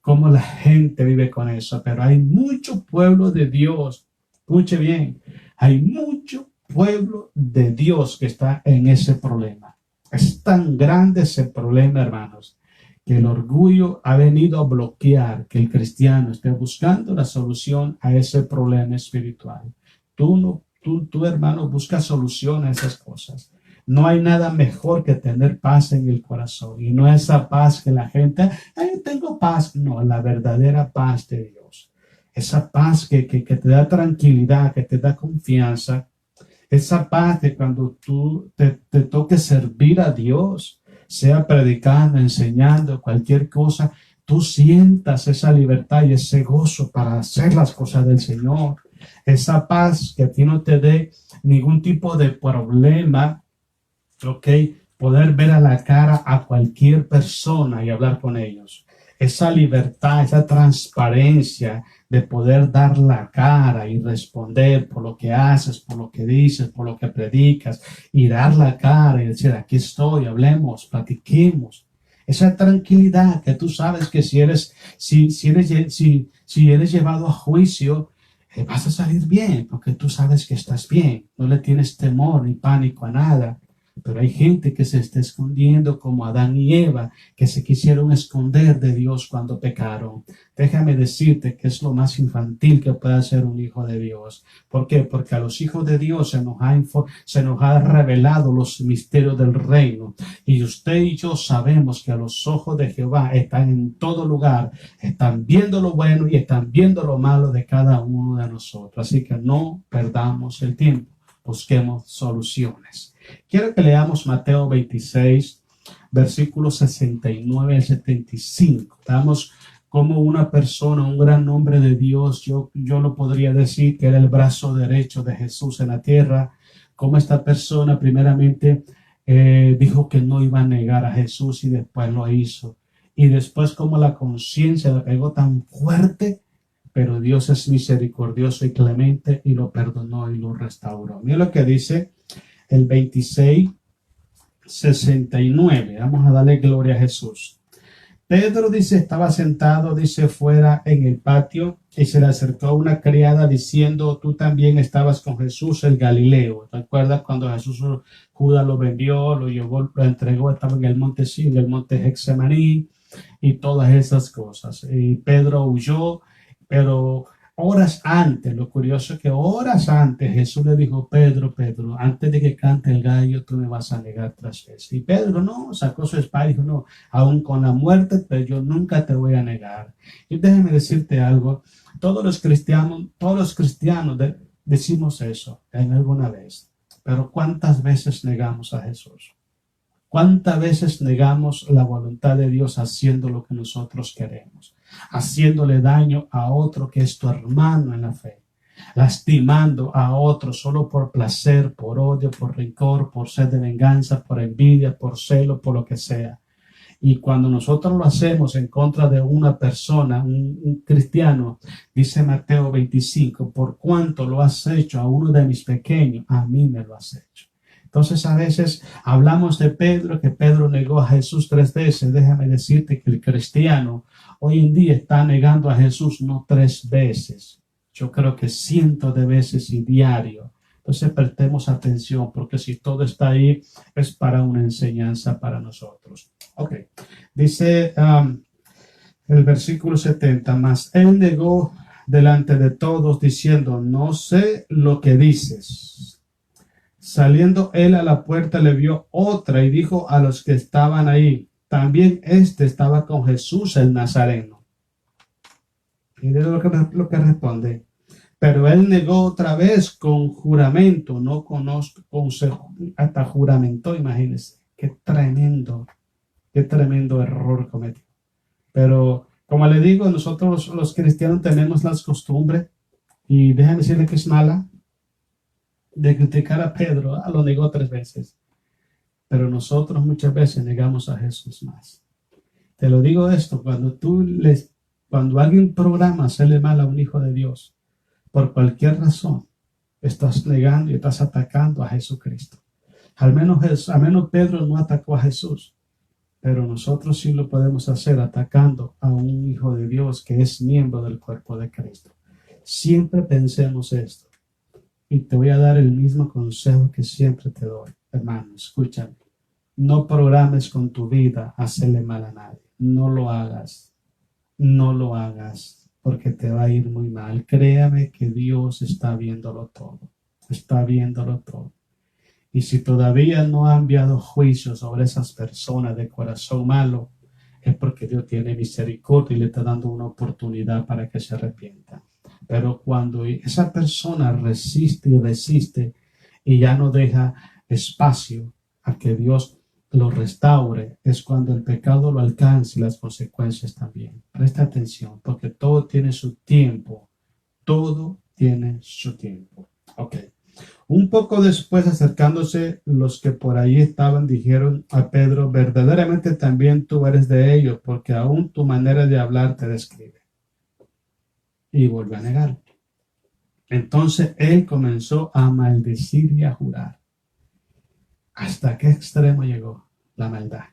cómo la gente vive con eso, pero hay mucho pueblo de Dios. Escuche bien, hay mucho pueblo de Dios que está en ese problema. Es tan grande ese problema, hermanos, que el orgullo ha venido a bloquear que el cristiano esté buscando la solución a ese problema espiritual. Tú, hermano, busca solución a esas cosas. No hay nada mejor que tener paz en el corazón, y no esa paz que la gente, tengo paz. No, la verdadera paz de Dios. Esa paz que te da tranquilidad, que te da confianza. Esa paz que cuando tú te toque servir a Dios, sea predicando, enseñando, cualquier cosa, tú sientas esa libertad y ese gozo para hacer las cosas del Señor. Esa paz que a ti no te dé ningún tipo de problema, ¿ok? Poder ver a la cara a cualquier persona y hablar con ellos. Esa libertad, esa transparencia de poder dar la cara y responder por lo que haces, por lo que dices, por lo que predicas, y dar la cara y decir, aquí estoy, hablemos, platiquemos. Esa tranquilidad que tú sabes que si eres llevado a juicio, vas a salir bien, porque tú sabes que estás bien, no le tienes temor ni pánico a nada. Pero hay gente que se está escondiendo como Adán y Eva, que se quisieron esconder de Dios cuando pecaron. Déjame decirte que es lo más infantil que puede hacer un hijo de Dios. ¿Por qué? Porque a los hijos de Dios se nos ha revelado los misterios del reino. Y usted y yo sabemos que a los ojos de Jehová están en todo lugar, están viendo lo bueno y están viendo lo malo de cada uno de nosotros. Así que no perdamos el tiempo, busquemos soluciones. Quiero que leamos Mateo 26, versículos 69 al 75. Damos como una persona, un gran hombre de Dios, yo lo podría decir que era el brazo derecho de Jesús en la tierra, como esta persona primeramente dijo que no iba a negar a Jesús y después lo hizo. Y después como la conciencia le pegó tan fuerte, pero Dios es misericordioso y clemente y lo perdonó y lo restauró. Mira lo que dice el 26, 69. Vamos a darle gloria a Jesús. Pedro dice, estaba sentado, dice, fuera en el patio, y se le acercó una criada diciendo, tú también estabas con Jesús el Galileo. ¿Te acuerdas cuando Jesús, Judas lo vendió, lo llevó, lo entregó, estaba en el monte, sí, en el monte Getsemaní y todas esas cosas? Y Pedro huyó, pero horas antes, lo curioso es que horas antes Jesús le dijo, Pedro, antes de que cante el gallo, tú me vas a negar 3 veces. Y Pedro no, sacó su espada y dijo, no, aún con la muerte, pero yo nunca te voy a negar. Y déjame decirte algo, todos los cristianos decimos eso en alguna vez, pero ¿cuántas veces negamos a Jesús? ¿Cuántas veces negamos la voluntad de Dios haciendo lo que nosotros queremos? Haciéndole daño a otro que es tu hermano en la fe, lastimando a otro solo por placer, por odio, por rencor, por sed de venganza, por envidia, por celo, por lo que sea. Y cuando nosotros lo hacemos en contra de una persona, un cristiano, dice Mateo 25, por cuanto lo has hecho a uno de mis pequeños, a mí me lo has hecho. Entonces a veces hablamos de Pedro, que Pedro negó a Jesús 3 veces. Déjame decirte que el cristiano hoy en día está negando a Jesús no 3 veces. Yo creo que cientos de veces y diario. Entonces prestemos atención, porque si todo está ahí es para una enseñanza para nosotros. Ok, dice el versículo 70, mas él negó delante de todos diciendo, no sé lo que dices. Saliendo él a la puerta le vio otra y dijo a los que estaban ahí, también este estaba con Jesús el Nazareno. Y de lo que responde. Pero él negó otra vez con juramento, no conozco, hasta juramento, imagínense, qué tremendo error cometió. Pero como le digo, nosotros los cristianos tenemos las costumbres, y déjame decirle que es mala, de criticar a Pedro. Lo negó 3 veces. Pero nosotros muchas veces negamos a Jesús más. Te lo digo esto, cuando alguien programa hacerle mal a un hijo de Dios, por cualquier razón, estás negando y estás atacando a Jesucristo. Al menos Pedro no atacó a Jesús, pero nosotros sí lo podemos hacer atacando a un hijo de Dios que es miembro del cuerpo de Cristo. Siempre pensemos esto. Y te voy a dar el mismo consejo que siempre te doy. Hermano, escúchame. No programes con tu vida hacerle mal a nadie. No lo hagas. No lo hagas, porque te va a ir muy mal. Créame que Dios está viéndolo todo. Está viéndolo todo. Y si todavía no ha enviado juicio sobre esas personas de corazón malo, es porque Dios tiene misericordia y le está dando una oportunidad para que se arrepientan. Pero cuando esa persona resiste y resiste y ya no deja espacio a que Dios lo restaure, es cuando el pecado lo alcanza y las consecuencias también. Presta atención, porque todo tiene su tiempo. Todo tiene su tiempo. Ok. Un poco después, acercándose los que por ahí estaban, dijeron a Pedro, verdaderamente también tú eres de ellos, porque aún tu manera de hablar te describe. Y volvió a negar. Entonces él comenzó a maldecir y a jurar. ¿Hasta qué extremo llegó la maldad?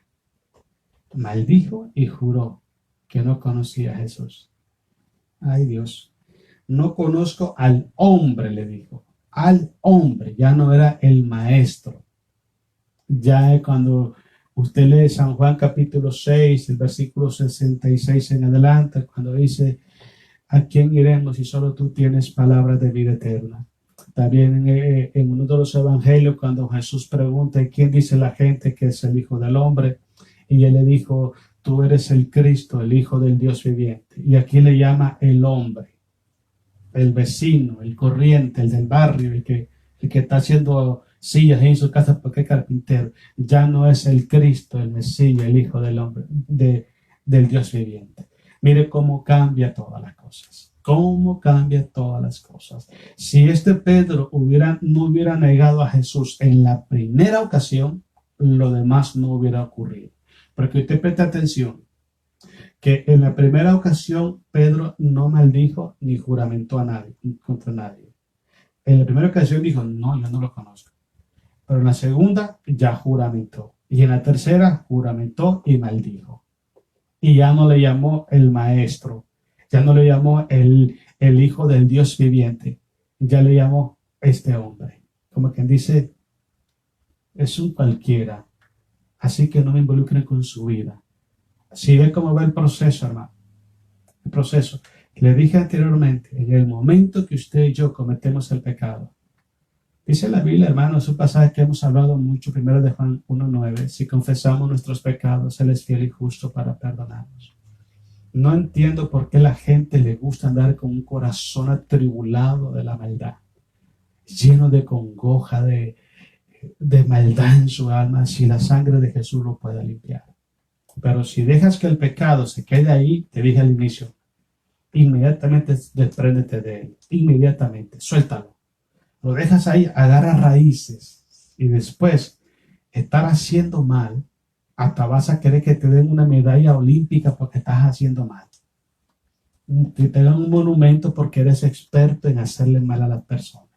Maldijo y juró que no conocía a Jesús. Ay Dios, no conozco al hombre, le dijo. Al hombre, ya no era el maestro. Ya cuando usted lee San Juan capítulo 6, el versículo 66 en adelante, cuando dice, ¿a quién iremos si solo tú tienes palabras de vida eterna? También en uno de los evangelios, cuando Jesús pregunta, ¿quién dice la gente que es el Hijo del Hombre? Y él le dijo, tú eres el Cristo, el Hijo del Dios viviente. Y aquí le llama el hombre, el vecino, el corriente, el del barrio, el que está haciendo sillas en su casa porque es carpintero. Ya no es el Cristo, el Mesías, el Hijo del Hombre, del Dios viviente. Mire cómo cambia todas las cosas. Cómo cambia todas las cosas. Si este Pedro no hubiera negado a Jesús en la primera ocasión, lo demás no hubiera ocurrido. Porque usted presta atención, que en la primera ocasión Pedro no maldijo ni juramentó a nadie, contra nadie. En la primera ocasión dijo, no, yo no lo conozco. Pero en la segunda ya juramentó. Y en la tercera juramentó y maldijo. Y ya no le llamó el maestro, ya no le llamó el hijo del Dios viviente, ya le llamó este hombre. Como quien dice, es un cualquiera, así que no me involucren con su vida. Si ve cómo va el proceso, hermano, el proceso. Le dije anteriormente, en el momento que usted y yo cometemos el pecado, dice la Biblia, hermano, es un pasaje que hemos hablado mucho, primero de Juan 1:9, si confesamos nuestros pecados, Él es fiel y justo para perdonarnos. No entiendo por qué la gente le gusta andar con un corazón atribulado de la maldad, lleno de congoja, de maldad en su alma, si la sangre de Jesús lo puede limpiar. Pero si dejas que el pecado se quede ahí, te dije al inicio, inmediatamente despréndete de él, inmediatamente, suéltalo. Lo dejas ahí, agarra raíces y después estar haciendo mal Hasta vas a querer que te den una medalla olímpica porque estás haciendo mal. Que te dan un monumento porque eres experto en hacerle mal a las personas.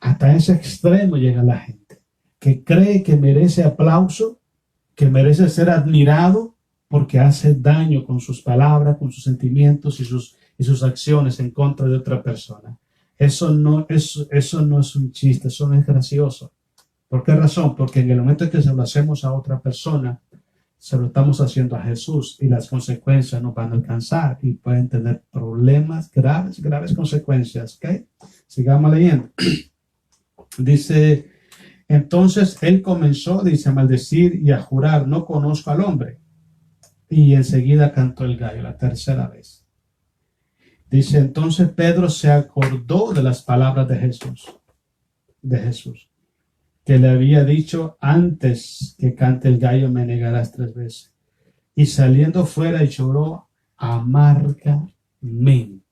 Hasta ese extremo llega la gente, que cree que merece aplauso, que merece ser admirado porque hace daño con sus palabras, con sus sentimientos y sus acciones en contra de otra persona. Eso no es un chiste, eso no es gracioso. ¿Por qué razón? Porque en el momento en que se lo hacemos a otra persona, se lo estamos haciendo a Jesús y las consecuencias nos van a alcanzar y pueden tener problemas graves consecuencias. ¿Okay? Sigamos leyendo. Dice, entonces él comenzó, dice, a maldecir y a jurar, no conozco al hombre. Y enseguida cantó el gallo la tercera vez. Dice, entonces Pedro se acordó de las palabras de Jesús, que le había dicho, antes que cante el gallo me negarás 3 veces. Y saliendo fuera lloró amargamente.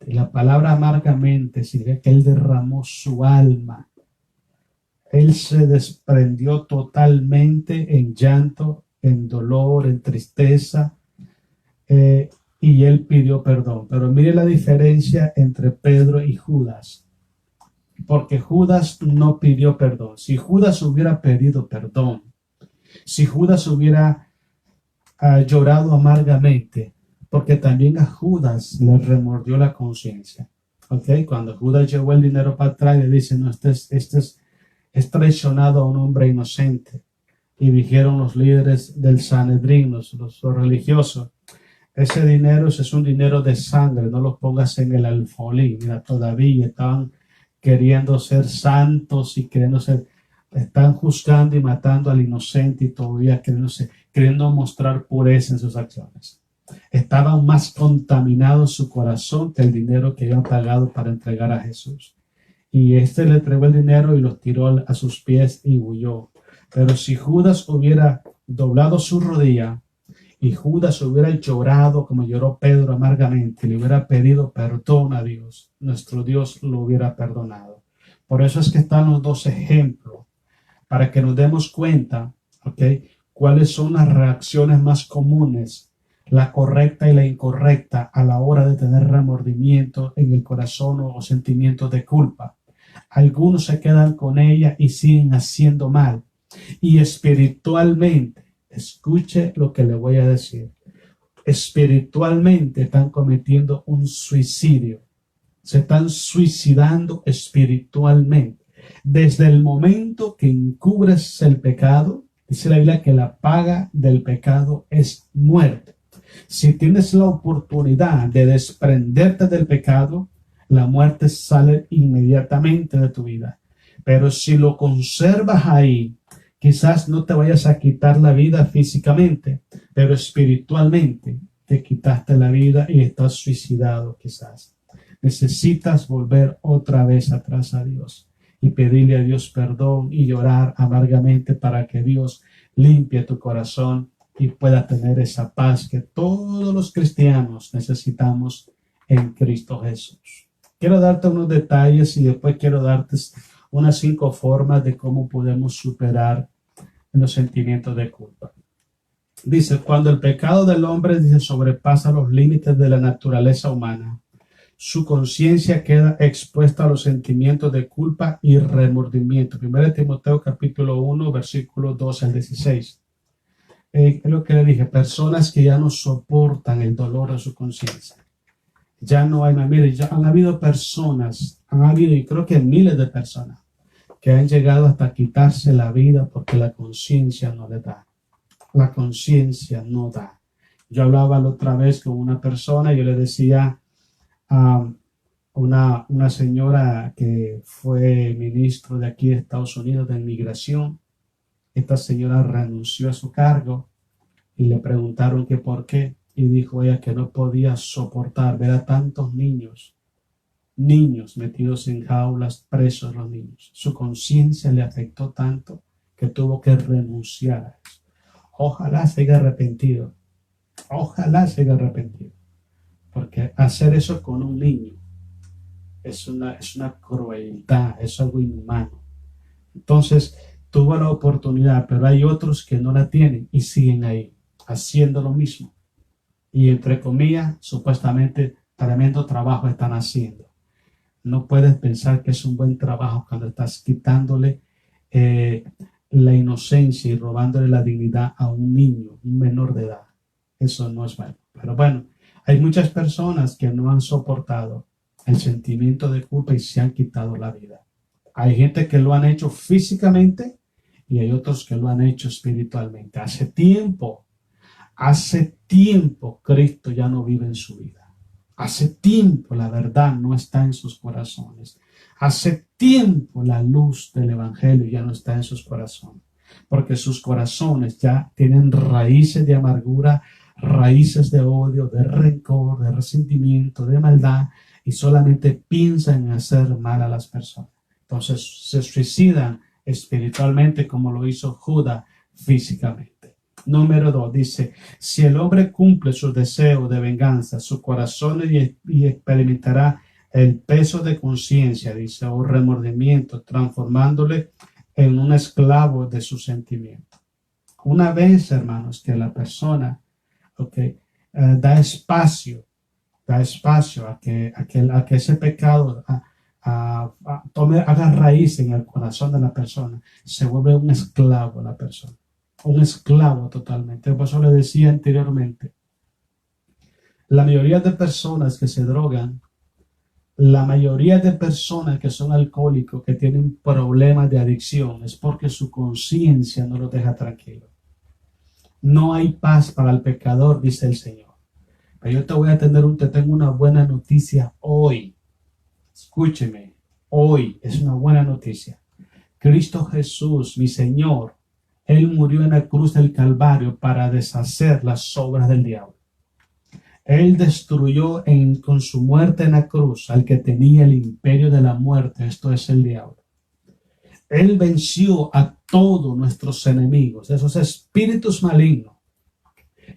La palabra amargamente significa que él derramó su alma. Él se desprendió totalmente en llanto, en dolor, en tristeza, y él pidió perdón. Pero mire la diferencia entre Pedro y Judas. Porque Judas no pidió perdón. Si Judas hubiera pedido perdón, si Judas hubiera llorado amargamente, porque también a Judas le remordió la conciencia. ¿Okay? Cuando Judas llevó el dinero para atrás, le dice, no, es traicionado a un hombre inocente. Y dijeron los líderes del Sanedrín, los religiosos, ese dinero es un dinero de sangre, no lo pongas en el alfolí. Mira, todavía estaban queriendo ser santos y están juzgando y matando al inocente y todavía queriendo mostrar pureza en sus acciones. Estaban más contaminados su corazón que el dinero que habían pagado para entregar a Jesús. Y le entregó el dinero y los tiró a sus pies y huyó. Pero si Judas hubiera doblado su rodilla y Judas hubiera llorado como lloró Pedro amargamente, le hubiera pedido perdón a Dios, nuestro Dios lo hubiera perdonado. Por eso es que están los 2 ejemplos, para que nos demos cuenta, ¿okay?, cuáles son las reacciones más comunes, la correcta y la incorrecta a la hora de tener remordimiento en el corazón o sentimientos de culpa. Algunos se quedan con ella y siguen haciendo mal. Y espiritualmente, escuche lo que le voy a decir, espiritualmente están cometiendo un suicidio. Se están suicidando espiritualmente. Desde el momento que encubres el pecado, dice la Biblia que la paga del pecado es muerte. Si tienes la oportunidad de desprenderte del pecado, la muerte sale inmediatamente de tu vida. Pero si lo conservas ahí, quizás no te vayas a quitar la vida físicamente, pero espiritualmente te quitaste la vida y estás suicidado quizás. Necesitas volver otra vez atrás a Dios y pedirle a Dios perdón y llorar amargamente para que Dios limpie tu corazón y pueda tener esa paz que todos los cristianos necesitamos en Cristo Jesús. Quiero darte unos detalles y después quiero darte unas 5 formas de cómo podemos superar los sentimientos de culpa. Dice, cuando el pecado del hombre sobrepasa los límites de la naturaleza humana, su conciencia queda expuesta a los sentimientos de culpa y remordimiento. 1 Timoteo capítulo 1, versículos 12 al 16. Es lo que le dije, personas que ya no soportan el dolor de su conciencia. Ya no hay, mire, ya han habido personas, y creo que miles de personas, que han llegado hasta quitarse la vida porque la conciencia no le da. La conciencia no da. Yo hablaba la otra vez con una persona y yo le decía a una señora que fue ministro de aquí de Estados Unidos de inmigración. Esta señora renunció a su cargo y le preguntaron que por qué. Y dijo ella que no podía soportar ver a tantos niños metidos en jaulas, presos los niños. Su conciencia le afectó tanto que tuvo que renunciar a eso. Ojalá se haya arrepentido. Ojalá se haya arrepentido. Porque hacer eso con un niño es una crueldad, es algo inhumano. Entonces, tuvo la oportunidad, pero hay otros que no la tienen y siguen ahí. haciendo lo mismo. Y entre comillas, supuestamente, tremendo trabajo están haciendo. No puedes pensar que es un buen trabajo cuando estás quitándole la inocencia y robándole la dignidad a un niño, un menor de edad. Eso no es bueno. Pero bueno, hay muchas personas que no han soportado el sentimiento de culpa y se han quitado la vida. Hay gente que lo han hecho físicamente y hay otros que lo han hecho espiritualmente. Hace tiempo Cristo ya no vive en su vida. Hace tiempo la verdad no está en sus corazones. Hace tiempo la luz del evangelio ya no está en sus corazones. Porque sus corazones ya tienen raíces de amargura, raíces de odio, de rencor, de resentimiento, de maldad, y solamente piensan en hacer mal a las personas. Entonces se suicidan espiritualmente como lo hizo Judas físicamente. Número 2 dice, si el hombre cumple su deseo de venganza, su corazón y experimentará el peso de conciencia, dice, o remordimiento, transformándole en un esclavo de su sentimiento. Una vez, hermanos, que la persona da espacio a que ese pecado haga raíz en el corazón de la persona, se vuelve un esclavo a la persona. Un esclavo totalmente. Por eso le decía anteriormente, la mayoría de personas que se drogan, la mayoría de personas que son alcohólicos, que tienen problemas de adicción, es porque su conciencia no lo deja tranquilo. No hay paz para el pecador, dice el Señor. Pero yo te tengo una buena noticia hoy. Escúcheme, hoy es una buena noticia. Cristo Jesús, mi Señor, Él murió en la cruz del Calvario para deshacer las obras del diablo. Él destruyó con su muerte en la cruz al que tenía el imperio de la muerte, esto es el diablo. Él venció a todos nuestros enemigos, esos espíritus malignos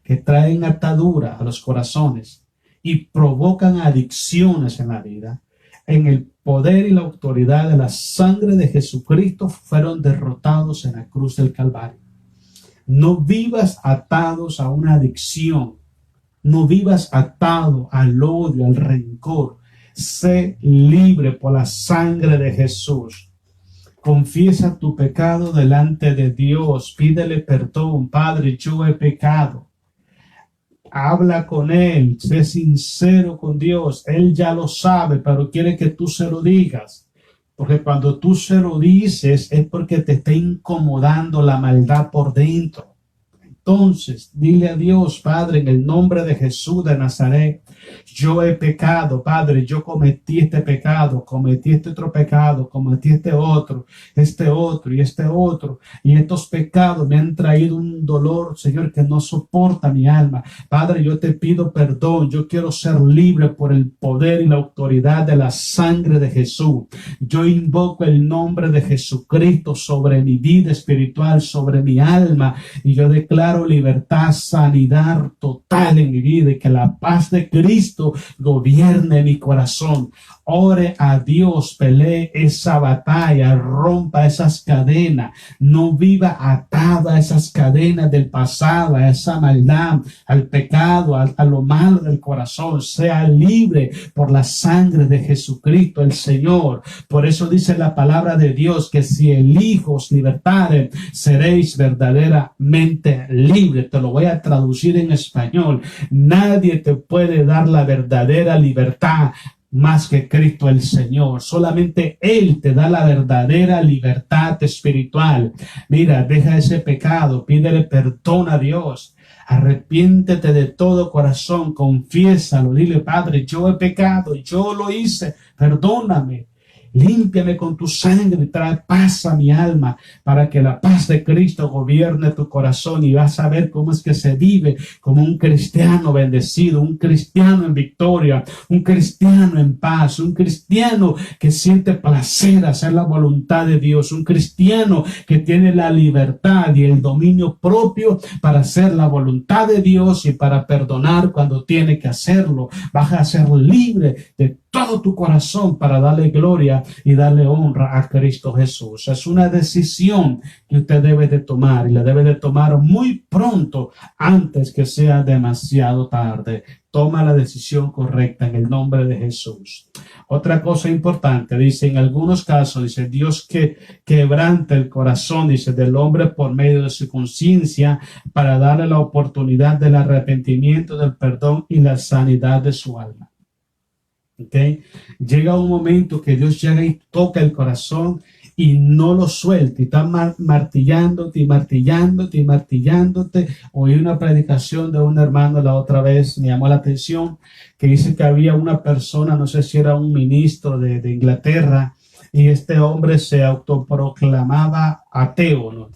que traen atadura a los corazones y provocan adicciones en la vida. En el poder y la autoridad de la sangre de Jesucristo fueron derrotados en la cruz del Calvario. No vivas atados a una adicción. No vivas atado al odio, al rencor. Sé libre por la sangre de Jesús. Confiesa tu pecado delante de Dios. Pídele perdón. Padre, yo he pecado. Habla con Él, sé sincero con Dios. Él ya lo sabe, pero quiere que tú se lo digas. Porque cuando tú se lo dices es porque te está incomodando la maldad por dentro. Entonces, dile a Dios, Padre, en el nombre de Jesús de Nazaret, yo he pecado, Padre, yo cometí este pecado, cometí este otro pecado, cometí este otro y este otro. Y estos pecados me han traído un dolor, Señor, que no soporta mi alma. Padre, yo te pido perdón, yo quiero ser libre por el poder y la autoridad de la sangre de Jesús. Yo invoco el nombre de Jesucristo sobre mi vida espiritual, sobre mi alma, y yo declaro libertad, sanidad total en mi vida y que la paz de Cristo gobierne mi corazón. Ore a Dios, pelee esa batalla, rompa esas cadenas, no viva atada a esas cadenas del pasado, a esa maldad, al pecado, a lo malo del corazón. Sea libre por la sangre de Jesucristo el Señor. Por eso dice la palabra de Dios que si el Hijo os libertare, seréis verdaderamente libres. Te lo voy a traducir en español. Nadie te puede dar la verdadera libertad más que Cristo el Señor. Solamente Él te da la verdadera libertad espiritual. Mira, deja ese pecado, pídele perdón a Dios. Arrepiéntete de todo corazón, confiésalo, dile, Padre, yo he pecado, yo lo hice, perdóname. Límpiame con tu sangre y trae paz a mi alma para que la paz de Cristo gobierne tu corazón y vas a ver cómo es que se vive como un cristiano bendecido, un cristiano en victoria, un cristiano en paz, un cristiano que siente placer hacer la voluntad de Dios, un cristiano que tiene la libertad y el dominio propio para hacer la voluntad de Dios y para perdonar cuando tiene que hacerlo. Vas a ser libre de todo tu corazón para darle gloria y darle honra a Cristo Jesús. Es una decisión que usted debe de tomar y la debe de tomar muy pronto antes que sea demasiado tarde. Toma la decisión correcta en el nombre de Jesús. Otra cosa importante, dice, en algunos casos, dice, Dios que quebranta el corazón, dice, del hombre por medio de su conciencia para darle la oportunidad del arrepentimiento, del perdón y la sanidad de su alma. ¿Okay? Llega un momento que Dios llega y toca el corazón y no lo suelta, y está martillándote y martillándote y martillándote. Oí una predicación de un hermano la otra vez, me llamó la atención, que dice que había una persona, no sé si era un ministro de Inglaterra, y este hombre se autoproclamaba ateo, ¿no?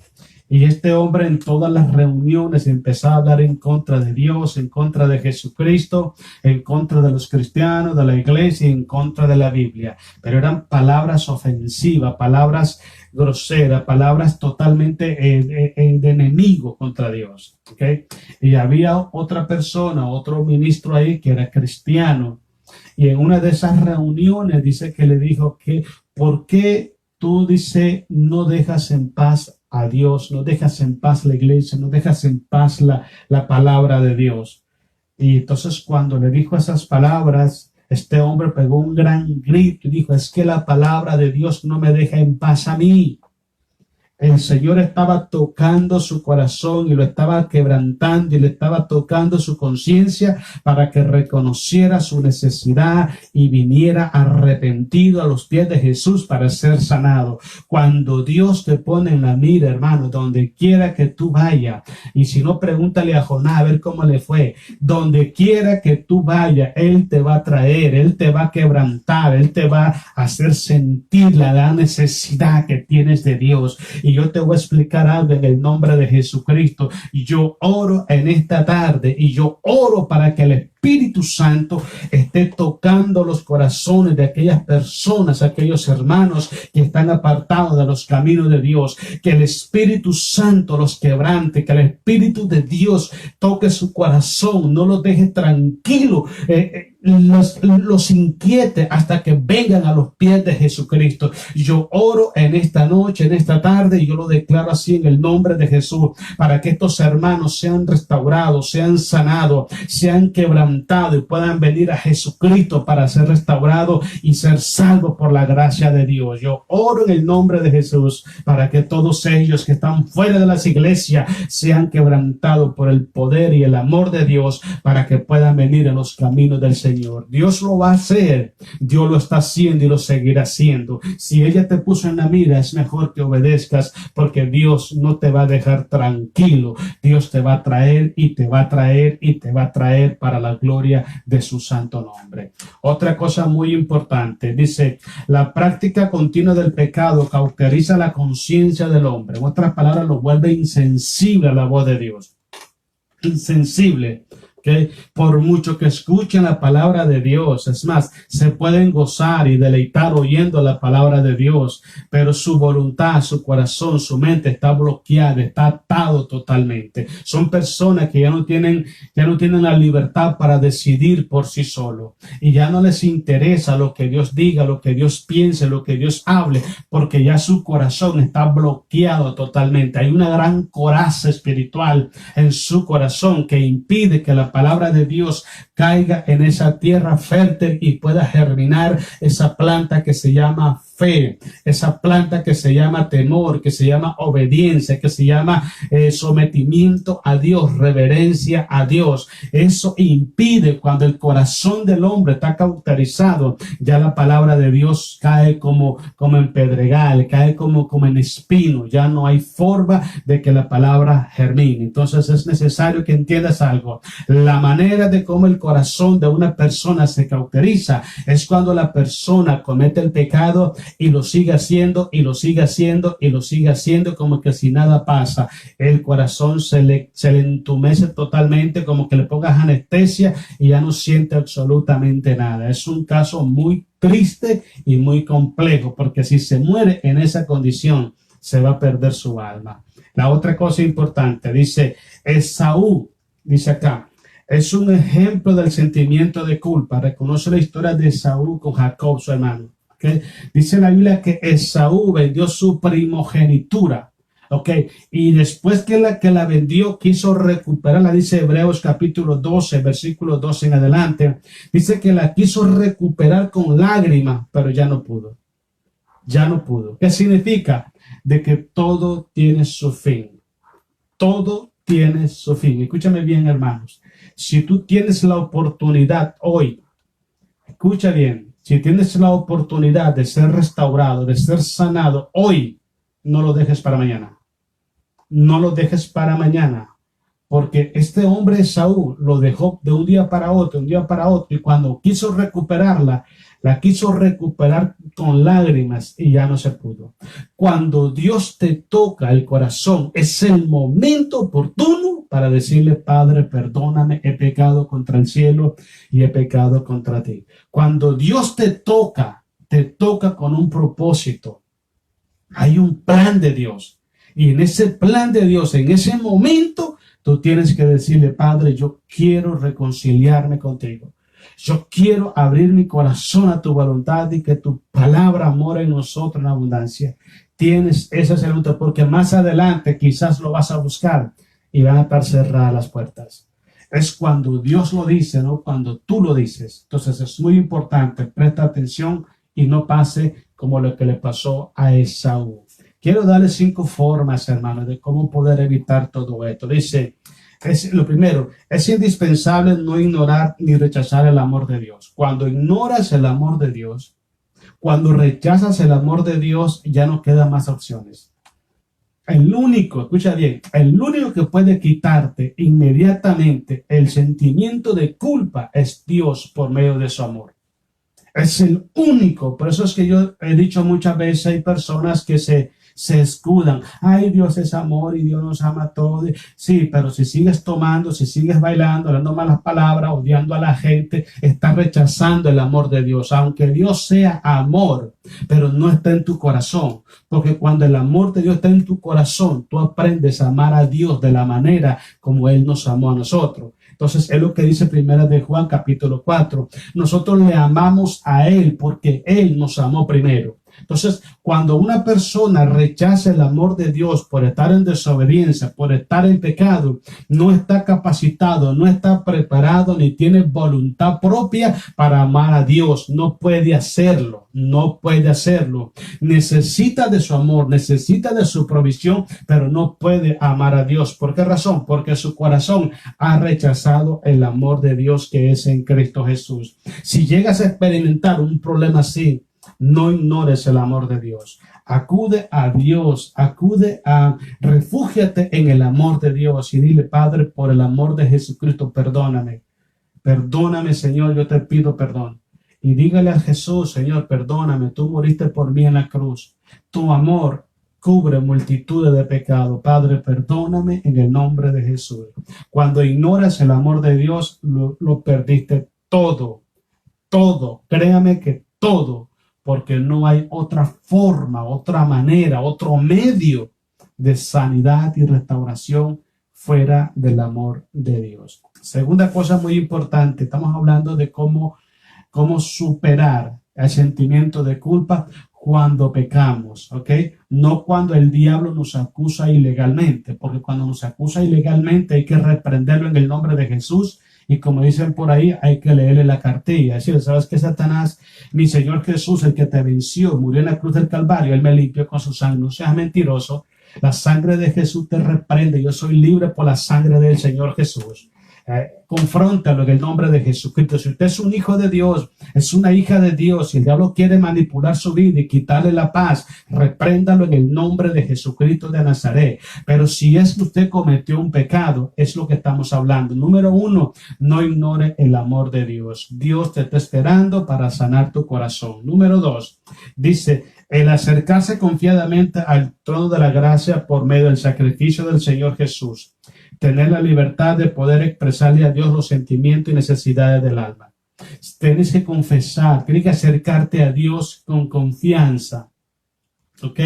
Y este hombre en todas las reuniones empezaba a hablar en contra de Dios, en contra de Jesucristo, en contra de los cristianos, de la iglesia y en contra de la Biblia. Pero eran palabras ofensivas, palabras groseras, palabras totalmente de enemigo contra Dios. ¿Okay? Y había otra persona, otro ministro ahí que era cristiano. Y en una de esas reuniones dice que le dijo que, ¿por qué tú, dice, no dejas en paz a Dios, no dejas en paz la iglesia, no dejas en paz la palabra de Dios? Y entonces cuando le dijo esas palabras, este hombre pegó un gran grito y dijo, es que la palabra de Dios no me deja en paz a mí. El Señor estaba tocando su corazón y lo estaba quebrantando y le estaba tocando su conciencia para que reconociera su necesidad y viniera arrepentido a los pies de Jesús para ser sanado. Cuando Dios te pone en la mira, hermano, donde quiera que tú vayas, y si no, pregúntale a Jonás a ver cómo le fue. Donde quiera que tú vayas, Él te va a traer, Él te va a quebrantar, Él te va a hacer sentir la necesidad que tienes de Dios. Y yo te voy a explicar algo en el nombre de Jesucristo. Y yo oro en esta tarde y yo oro para que el Espíritu Santo esté tocando los corazones de aquellas personas, aquellos hermanos que están apartados de los caminos de Dios. Que el Espíritu Santo los quebrante, que el Espíritu de Dios toque su corazón, no los deje tranquilo, los inquiete hasta que vengan a los pies de Jesucristo. Yo oro en esta noche, en esta tarde, y yo lo declaro así en el nombre de Jesús, para que estos hermanos sean restaurados, sean sanados, sean quebrantados y puedan venir a Jesucristo para ser restaurados y ser salvos por la gracia de Dios. Yo oro en el nombre de Jesús para que todos ellos que están fuera de las iglesias sean quebrantados por el poder y el amor de Dios, para que puedan venir a los caminos del Señor. Dios lo va a hacer, Dios lo está haciendo y lo seguirá haciendo. Si ella te puso en la mira, es mejor que obedezcas, porque Dios no te va a dejar tranquilo. Dios te va a traer y te va a traer y te va a traer para la gloria de su santo nombre. Otra cosa muy importante, dice, la práctica continua del pecado cauteriza la conciencia del hombre. En otras palabras, lo vuelve insensible a la voz de Dios. Insensible. Okay. Por mucho que escuchen la palabra de Dios, es más, se pueden gozar y deleitar oyendo la palabra de Dios, pero su voluntad, su corazón, su mente está bloqueada, está atado totalmente. Son personas que ya no tienen la libertad para decidir por sí solo, y ya no les interesa lo que Dios diga, lo que Dios piense, lo que Dios hable, porque ya su corazón está bloqueado totalmente. Hay una gran coraza espiritual en su corazón que impide que la palabra de Dios caiga en esa tierra fértil y pueda germinar esa planta que se llama fe, esa planta que se llama temor, que se llama obediencia, que se llama sometimiento a Dios, reverencia a Dios. Eso impide, cuando el corazón del hombre está cauterizado, ya la palabra de Dios cae como en pedregal, cae como en espino. Ya no hay forma de que la palabra germine. Entonces es necesario que entiendas algo. La manera de cómo el corazón de una persona se cauteriza es cuando la persona comete el pecado y lo sigue haciendo y lo sigue haciendo y lo sigue haciendo como que si nada pasa. El corazón se le entumece totalmente, como que le pongas anestesia y ya no siente absolutamente nada. Es un caso muy triste y muy complejo, porque si se muere en esa condición, se va a perder su alma. La otra cosa importante, dice Esaú, dice acá, Es un ejemplo del sentimiento de culpa. Reconoce la historia de Esaú con Jacob, su hermano. ¿Okay? Dice la Biblia que Esaú vendió su primogenitura. Okay. Y después que la vendió, quiso recuperarla, dice Hebreos capítulo 12, versículo 12 en adelante. Dice que la quiso recuperar con lágrimas, pero ya no pudo. Ya no pudo. ¿Qué significa? De que todo tiene su fin. Todo tiene su fin. Escúchame bien, hermanos. Si tú tienes la oportunidad hoy, escucha bien, si tienes la oportunidad de ser restaurado, de ser sanado hoy, no lo dejes para mañana. No lo dejes para mañana, porque este hombre Esaú lo dejó de un día para otro, y cuando quiso recuperarla, la quiso recuperar con lágrimas y ya no se pudo. Cuando Dios te toca el corazón, es el momento oportuno para decirle: Padre, perdóname, he pecado contra el cielo y he pecado contra ti. Cuando Dios te toca con un propósito. Hay un plan de Dios. Y en ese plan de Dios, en ese momento, tú tienes que decirle: Padre, yo quiero reconciliarme contigo. Yo quiero abrir mi corazón a tu voluntad y que tu palabra more en nosotros en abundancia. Tienes esa pregunta, porque más adelante quizás lo vas a buscar y van a estar cerradas las puertas. Es cuando Dios lo dice, no cuando tú lo dices. Entonces es muy importante, presta atención y no pase como lo que le pasó a Esaú. Quiero darle 5 formas, hermanos, de cómo poder evitar todo esto. Dice, lo primero, es indispensable no ignorar ni rechazar el amor de Dios. Cuando ignoras el amor de Dios, cuando rechazas el amor de Dios, ya no quedan más opciones. El único, escucha bien, el único que puede quitarte inmediatamente el sentimiento de culpa es Dios por medio de su amor. Es el único. Por eso es que yo he dicho muchas veces, hay personas que se escudan. Ay, Dios es amor y Dios nos ama a todos. Sí, pero si sigues tomando, si sigues bailando, hablando malas palabras, odiando a la gente, estás rechazando el amor de Dios. Aunque Dios sea amor, pero no está en tu corazón. Porque cuando el amor de Dios está en tu corazón, tú aprendes a amar a Dios de la manera como Él nos amó a nosotros. Entonces, es lo que dice Primera de Juan, capítulo 4. Nosotros le amamos a Él porque Él nos amó primero. Entonces, cuando una persona rechaza el amor de Dios por estar en desobediencia, por estar en pecado, no está capacitado, no está preparado, ni tiene voluntad propia para amar a Dios. No puede hacerlo, no puede hacerlo. Necesita de su amor, necesita de su provisión, pero no puede amar a Dios. ¿Por qué razón? Porque su corazón ha rechazado el amor de Dios que es en Cristo Jesús. Si llegas a experimentar un problema así, no ignores el amor de Dios. Acude a Dios, refúgiate en el amor de Dios y dile: Padre, por el amor de Jesucristo, perdóname. Perdóname, Señor, yo te pido perdón. Y dígale a Jesús: Señor, perdóname, tú moriste por mí en la cruz. Tu amor cubre multitudes de pecados. Padre, perdóname en el nombre de Jesús. Cuando ignoras el amor de Dios, lo perdiste todo. Todo, créame que todo. Porque no hay otra forma, otra manera, otro medio de sanidad y restauración fuera del amor de Dios. Segunda cosa muy importante, estamos hablando de cómo superar el sentimiento de culpa cuando pecamos, ¿ok? No cuando el diablo nos acusa ilegalmente, porque cuando nos acusa ilegalmente hay que reprenderlo en el nombre de Jesús. Y como dicen por ahí, hay que leerle la cartilla. Es decir, ¿sabes qué, Satanás? Mi Señor Jesús, el que te venció, murió en la cruz del Calvario. Él me limpió con su sangre. No seas mentiroso. La sangre de Jesús te reprende. Yo soy libre por la sangre del Señor Jesús. Confróntalo en el nombre de Jesucristo. Si usted es un hijo de Dios, es una hija de Dios, y el diablo quiere manipular su vida y quitarle la paz, repréndalo en el nombre de Jesucristo de Nazaret. Pero si es que usted cometió un pecado, es lo que estamos hablando. Número 1, no ignore el amor de Dios. Dios te está esperando para sanar tu corazón. Número 2, dice: el acercarse confiadamente al trono de la gracia por medio del sacrificio del Señor Jesús. Tener la libertad de poder expresarle a Dios los sentimientos y necesidades del alma. Tienes que confesar, tienes que acercarte a Dios con confianza. ¿Ok?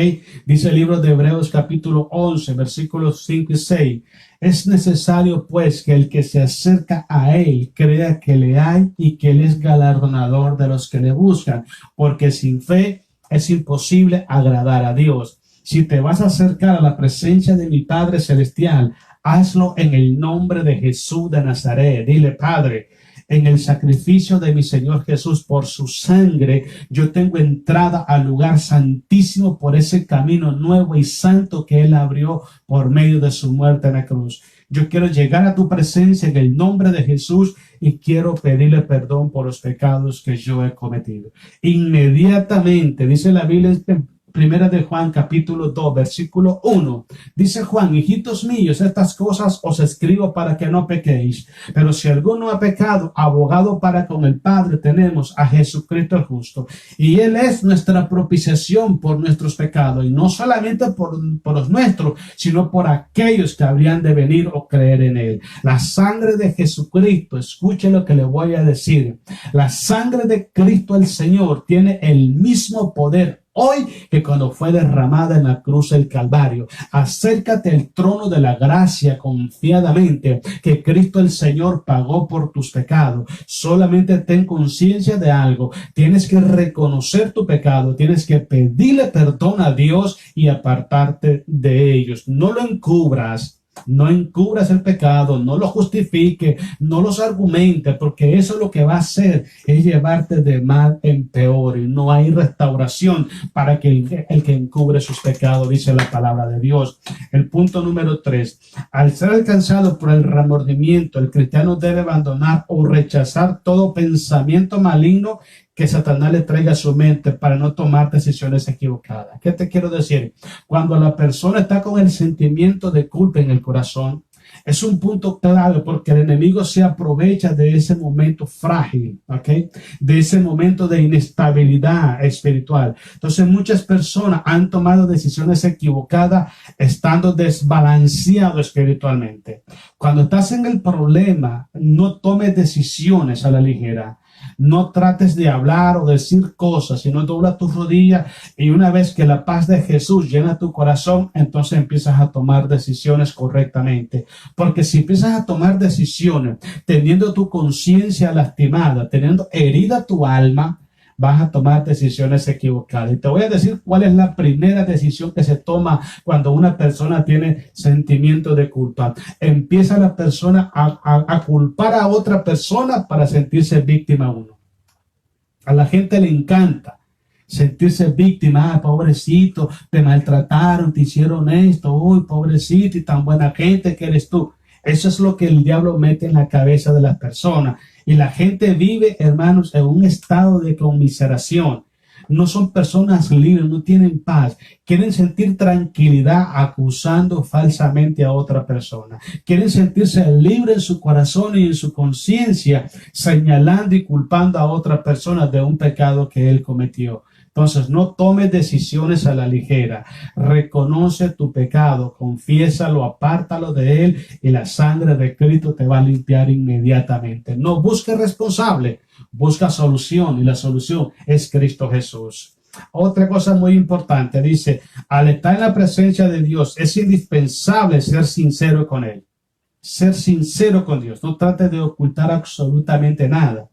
Dice el libro de Hebreos capítulo 11, versículos 5 y 6. Es necesario pues que el que se acerca a él crea que le hay y que él es galardonador de los que le buscan, porque sin fe es imposible agradar a Dios. Si te vas a acercar a la presencia de mi Padre Celestial, hazlo en el nombre de Jesús de Nazaret. Dile, Padre, en el sacrificio de mi Señor Jesús, por su sangre, yo tengo entrada al lugar santísimo por ese camino nuevo y santo que Él abrió por medio de su muerte en la cruz. Yo quiero llegar a tu presencia en el nombre de Jesús y quiero pedirle perdón por los pecados que yo he cometido. Inmediatamente, dice la Biblia en Primera de Juan, capítulo 2, versículo 1. Dice Juan, hijitos míos, estas cosas os escribo para que no pequéis. Pero si alguno ha pecado, abogado para con el Padre tenemos a Jesucristo el justo. Y Él es nuestra propiciación por nuestros pecados. Y no solamente por los nuestros, sino por aquellos que habrían de venir o creer en Él. La sangre de Jesucristo, escuche lo que le voy a decir. La sangre de Cristo el Señor tiene el mismo poder hoy que cuando fue derramada en la cruz del Calvario. Acércate al trono de la gracia confiadamente, que Cristo el Señor pagó por tus pecados. Solamente ten conciencia de algo. Tienes que reconocer tu pecado, tienes que pedirle perdón a Dios y apartarte de ellos. No lo encubras. No encubras el pecado, no lo justifique, no los argumente, porque eso lo que va a hacer es llevarte de mal en peor y no hay restauración para que el que encubre sus pecados, dice la palabra de Dios. El punto número 3, al ser alcanzado por el remordimiento, el cristiano debe abandonar o rechazar todo pensamiento maligno que Satanás le traiga a su mente para no tomar decisiones equivocadas. ¿Qué te quiero decir? Cuando la persona está con el sentimiento de culpa en el corazón, es un punto clave porque el enemigo se aprovecha de ese momento frágil, ¿ok? De ese momento de inestabilidad espiritual. Entonces muchas personas han tomado decisiones equivocadas estando desbalanceado espiritualmente. Cuando estás en el problema, no tomes decisiones a la ligera. No trates de hablar o decir cosas, sino dobla tus rodillas y una vez que la paz de Jesús llena tu corazón, entonces empiezas a tomar decisiones correctamente. Porque si empiezas a tomar decisiones teniendo tu conciencia lastimada, teniendo herida tu alma, vas a tomar decisiones equivocadas. Y te voy a decir cuál es la primera decisión que se toma cuando una persona tiene sentimiento de culpa. Empieza la persona a culpar a otra persona para sentirse víctima uno. A la gente le encanta sentirse víctima. Pobrecito, te maltrataron, te hicieron esto. Uy, pobrecito, y tan buena gente que eres tú. Eso es lo que el diablo mete en la cabeza de las personas. Y la gente vive, hermanos, en un estado de conmiseración. No son personas libres, no tienen paz. Quieren sentir tranquilidad acusando falsamente a otra persona. Quieren sentirse libres en su corazón y en su conciencia, señalando y culpando a otra persona de un pecado que él cometió. Entonces, no tomes decisiones a la ligera. Reconoce tu pecado, confiésalo, apártalo de él y la sangre de Cristo te va a limpiar inmediatamente. No busques responsable, busca solución y la solución es Cristo Jesús. Otra cosa muy importante, dice, al estar en la presencia de Dios es indispensable ser sincero con él. Ser sincero con Dios. No trate de ocultar absolutamente nada.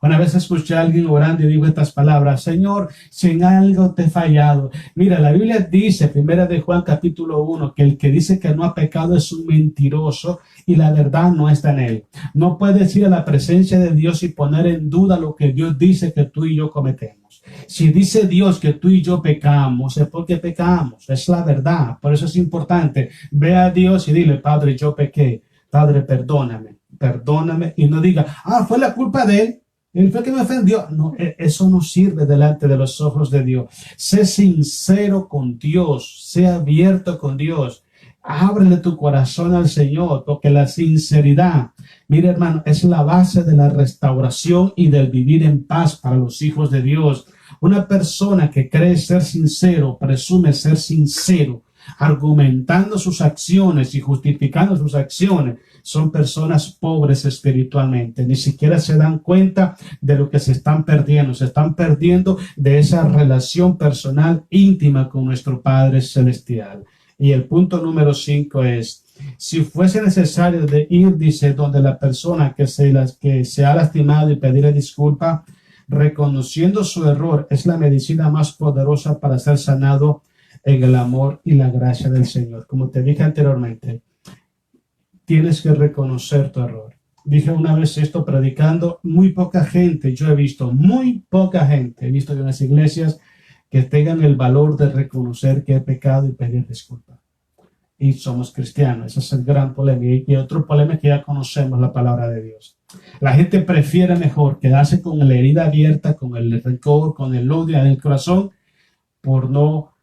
Una vez escuché a alguien orando y dijo estas palabras: Señor, si en algo te he fallado. Mira, la Biblia dice, primera de Juan capítulo 1, que el que dice que no ha pecado es un mentiroso y la verdad no está en él. No puedes ir a la presencia de Dios y poner en duda lo que Dios dice que tú y yo cometemos. Si dice Dios que tú y yo pecamos, es porque pecamos, es la verdad. Por eso es importante, ve a Dios y dile: Padre, yo pequé, Padre, perdóname. Perdóname, y no diga, fue la culpa de él fue que me ofendió. No, eso no sirve delante de los ojos de Dios. Sé sincero con Dios, sé abierto con Dios. Ábrele tu corazón al Señor, porque la sinceridad, mire hermano, es la base de la restauración y del vivir en paz para los hijos de Dios. Una persona que cree ser sincero, presume ser sincero, argumentando sus acciones y justificando sus acciones, son personas pobres espiritualmente. Ni siquiera se dan cuenta de lo que se están perdiendo. Se están perdiendo de esa relación personal íntima con nuestro Padre Celestial. Y el punto número 5 es, si fuese necesario de ir, dice, donde la persona que se ha lastimado y pedirle disculpa, reconociendo su error, es la medicina más poderosa para ser sanado en el amor y la gracia del Señor. Como te dije anteriormente, tienes que reconocer tu error. Dije una vez esto predicando, muy poca gente, yo he visto muy poca gente, he visto en las iglesias que tengan el valor de reconocer que he pecado y pedir disculpas. Y somos cristianos, ese es el gran problema. Y otro problema es que ya conocemos la palabra de Dios. La gente prefiere mejor quedarse con la herida abierta, con el rencor, con el odio en el corazón, por no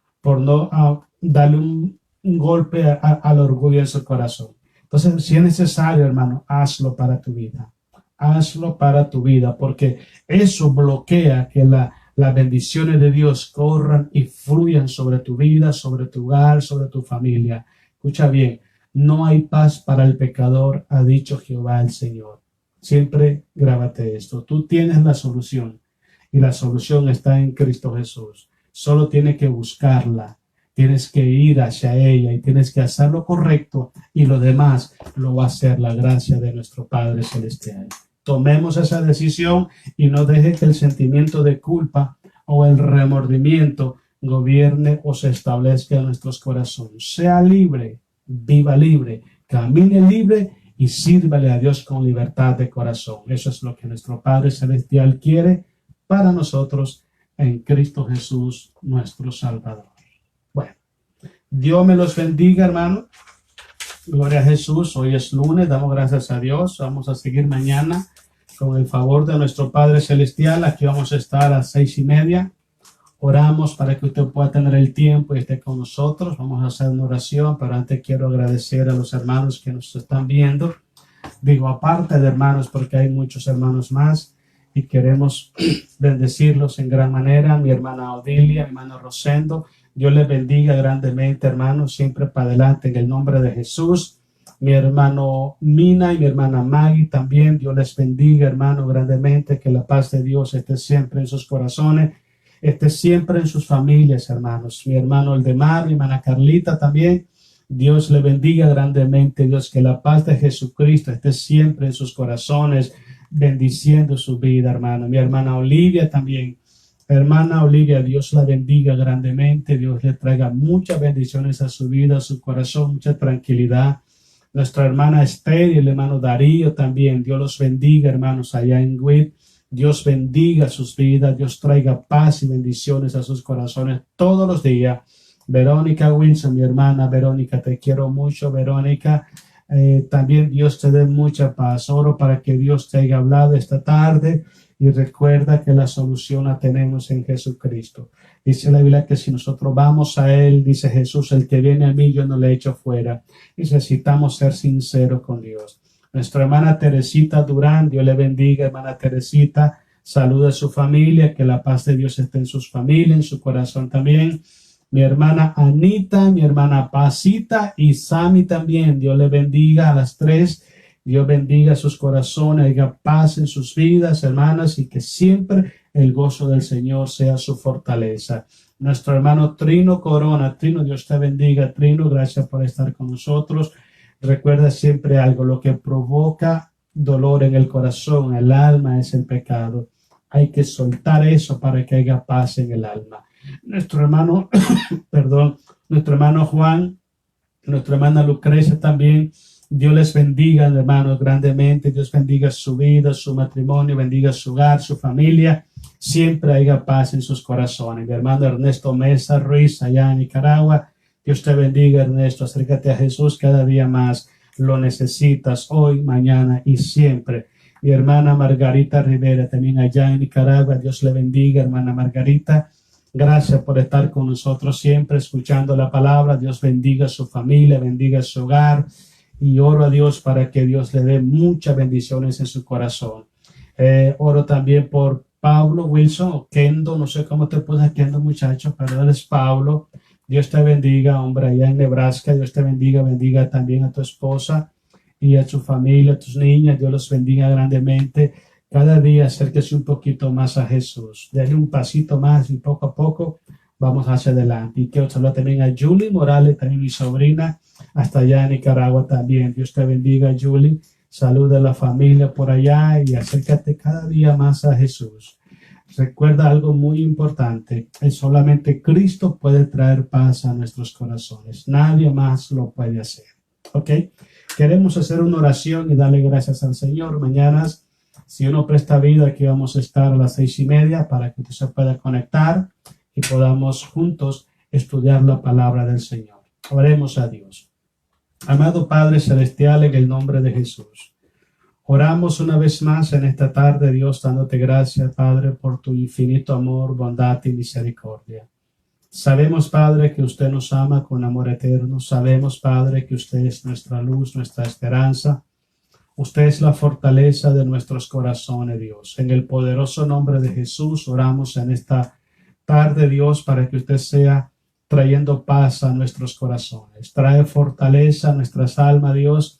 darle un golpe al orgullo en su corazón. Entonces, si es necesario, hermano, hazlo para tu vida. Hazlo para tu vida, porque eso bloquea que las bendiciones de Dios corran y fluyan sobre tu vida, sobre tu hogar, sobre tu familia. Escucha bien, no hay paz para el pecador, ha dicho Jehová el Señor. Siempre grábate esto. Tú tienes la solución y la solución está en Cristo Jesús. Solo tienes que buscarla. Tienes que ir hacia ella y tienes que hacer lo correcto y lo demás lo va a hacer la gracia de nuestro Padre Celestial. Tomemos esa decisión y no deje que el sentimiento de culpa o el remordimiento gobierne o se establezca en nuestros corazones. Sea libre, viva libre, camine libre y sírvale a Dios con libertad de corazón. Eso es lo que nuestro Padre Celestial quiere para nosotros en Cristo Jesús, nuestro Salvador. Bueno, Dios me los bendiga, hermano. Gloria a Jesús. Hoy es lunes, damos gracias a Dios. Vamos a seguir mañana con el favor de nuestro Padre Celestial. Aquí vamos a estar a las 6:30. Oramos para que usted pueda tener el tiempo y esté con nosotros. Vamos a hacer una oración, pero antes quiero agradecer a los hermanos que nos están viendo. Digo, aparte de hermanos, porque hay muchos hermanos más y queremos bendecirlos en gran manera. Mi hermana Odilia, mi hermano Rosendo, Dios les bendiga grandemente, hermanos, siempre para adelante en el nombre de Jesús. Mi hermano Mina y mi hermana Maggie también, Dios les bendiga, hermano, grandemente, que la paz de Dios esté siempre en sus corazones, esté siempre en sus familias, hermanos. Mi hermano Eldemar, mi hermana Carlita también, Dios le bendiga grandemente, Dios, que la paz de Jesucristo esté siempre en sus corazones, bendiciendo su vida, hermano. Mi hermana Olivia también. Hermana Olivia, Dios la bendiga grandemente, Dios le traiga muchas bendiciones a su vida, a su corazón, mucha tranquilidad. Nuestra hermana Esther y el hermano Darío también, Dios los bendiga, hermanos, allá en WIT. Dios bendiga sus vidas, Dios traiga paz y bendiciones a sus corazones todos los días. Verónica Wilson, mi hermana Verónica, te quiero mucho, Verónica. También Dios te dé mucha paz. Oro para que Dios te haya hablado esta tarde. Y recuerda que la solución la tenemos en Jesucristo. Dice la Biblia que si nosotros vamos a Él, dice Jesús, el que viene a mí yo no le echo fuera. Necesitamos ser sinceros con Dios. Nuestra hermana Teresita Durán, Dios le bendiga, hermana Teresita. Saluda a su familia, que la paz de Dios esté en sus familias, en su corazón también. Mi hermana Anita, mi hermana Pasita y Sami también. Dios le bendiga a las tres. Dios bendiga sus corazones, haya paz en sus vidas, hermanas, y que siempre el gozo del Señor sea su fortaleza. Nuestro hermano Trino Corona, Trino, Dios te bendiga. Trino, gracias por estar con nosotros. Recuerda siempre algo, lo que provoca dolor en el corazón, el alma, es el pecado. Hay que soltar eso para que haya paz en el alma. Nuestro hermano, nuestro hermano Juan, nuestra hermana Lucrecia también, Dios les bendiga, hermanos, grandemente. Dios bendiga su vida, su matrimonio, bendiga su hogar, su familia. Siempre haya paz en sus corazones. Mi hermano Ernesto Mesa Ruiz, allá en Nicaragua. Dios te bendiga, Ernesto. Acércate a Jesús cada día más. Lo necesitas hoy, mañana y siempre. Mi hermana Margarita Rivera, también allá en Nicaragua. Dios le bendiga, hermana Margarita. Gracias por estar con nosotros siempre, escuchando la palabra. Dios bendiga su familia, bendiga su hogar. Y oro a Dios para que Dios le dé muchas bendiciones en su corazón. Oro también por Pablo Wilson o Kendo, no sé cómo te pones Kendo, muchacho, pero él es Pablo. Dios te bendiga, hombre, allá en Nebraska. Dios te bendiga, bendiga también a tu esposa y a tu familia, a tus niñas. Dios los bendiga grandemente. Cada día acérquese un poquito más a Jesús. Dale un pasito más y poco a poco vamos hacia adelante. Y quiero saludar también a Julie Morales, también mi sobrina, hasta allá en Nicaragua también. Dios te bendiga, Julie. Saluda a la familia por allá y acércate cada día más a Jesús. Recuerda algo muy importante, es solamente Cristo puede traer paz a nuestros corazones, nadie más lo puede hacer, ¿ok? Queremos hacer una oración y darle gracias al Señor. Mañana, si uno presta vida, aquí vamos a estar a las 6:30 para que usted se pueda conectar y podamos juntos estudiar la palabra del Señor. Oremos a Dios. Amado Padre Celestial, en el nombre de Jesús, oramos una vez más en esta tarde, Dios, dándote gracias, Padre, por tu infinito amor, bondad y misericordia. Sabemos, Padre, que usted nos ama con amor eterno. Sabemos, Padre, que usted es nuestra luz, nuestra esperanza. Usted es la fortaleza de nuestros corazones, Dios. En el poderoso nombre de Jesús oramos en esta tarde, Dios, para que usted sea trayendo paz a nuestros corazones. Trae fortaleza a nuestras almas, Dios.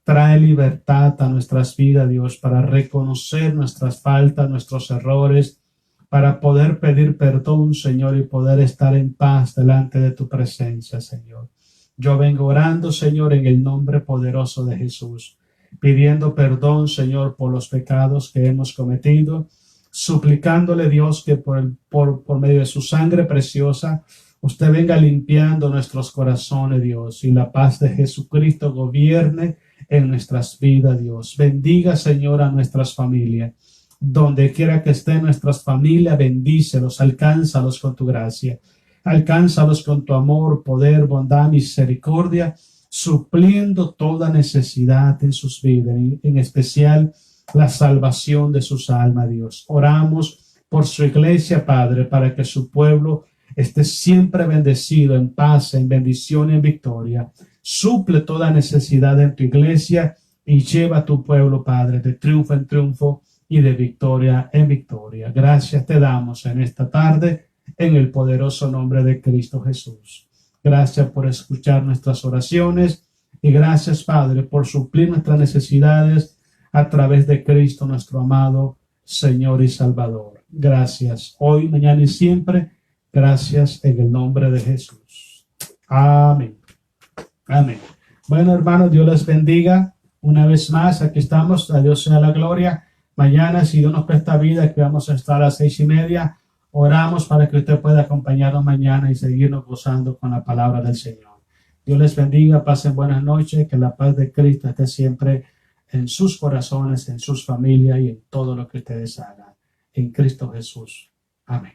Trae libertad a nuestras vidas, Dios, para reconocer nuestras faltas, nuestros errores, para poder pedir perdón, Señor, y poder estar en paz delante de tu presencia, Señor. Yo vengo orando, Señor, en el nombre poderoso de Jesús, pidiendo perdón, Señor, por los pecados que hemos cometido, suplicándole, Dios, que por medio de su sangre preciosa, usted venga limpiando nuestros corazones, Dios, y la paz de Jesucristo gobierne en nuestras vidas, Dios. Bendiga, Señor, a nuestras familias. Donde quiera que estén nuestras familias, bendícelos, alcánzalos con tu gracia. Alcánzalos con tu amor, poder, bondad, misericordia, supliendo toda necesidad en sus vidas, en especial la salvación de sus almas, Dios. Oramos por su iglesia, Padre, para que su pueblo esté siempre bendecido, en paz, en bendición y en victoria. Suple toda necesidad en tu iglesia y lleva a tu pueblo, Padre, de triunfo en triunfo y de victoria en victoria. Gracias te damos en esta tarde, en el poderoso nombre de Cristo Jesús. Gracias por escuchar nuestras oraciones y gracias, Padre, por suplir nuestras necesidades a través de Cristo, nuestro amado Señor y Salvador. Gracias, hoy, mañana y siempre. Gracias en el nombre de Jesús. Amén. Amén. Bueno, hermanos, Dios les bendiga. Una vez más, aquí estamos. A Dios sea la gloria. Mañana, si Dios nos presta vida, que vamos a estar a las 6:30, oramos para que usted pueda acompañarnos mañana y seguirnos gozando con la palabra del Señor. Dios les bendiga, pasen buenas noches, que la paz de Cristo esté siempre en sus corazones, en sus familias y en todo lo que ustedes hagan. En Cristo Jesús. Amén.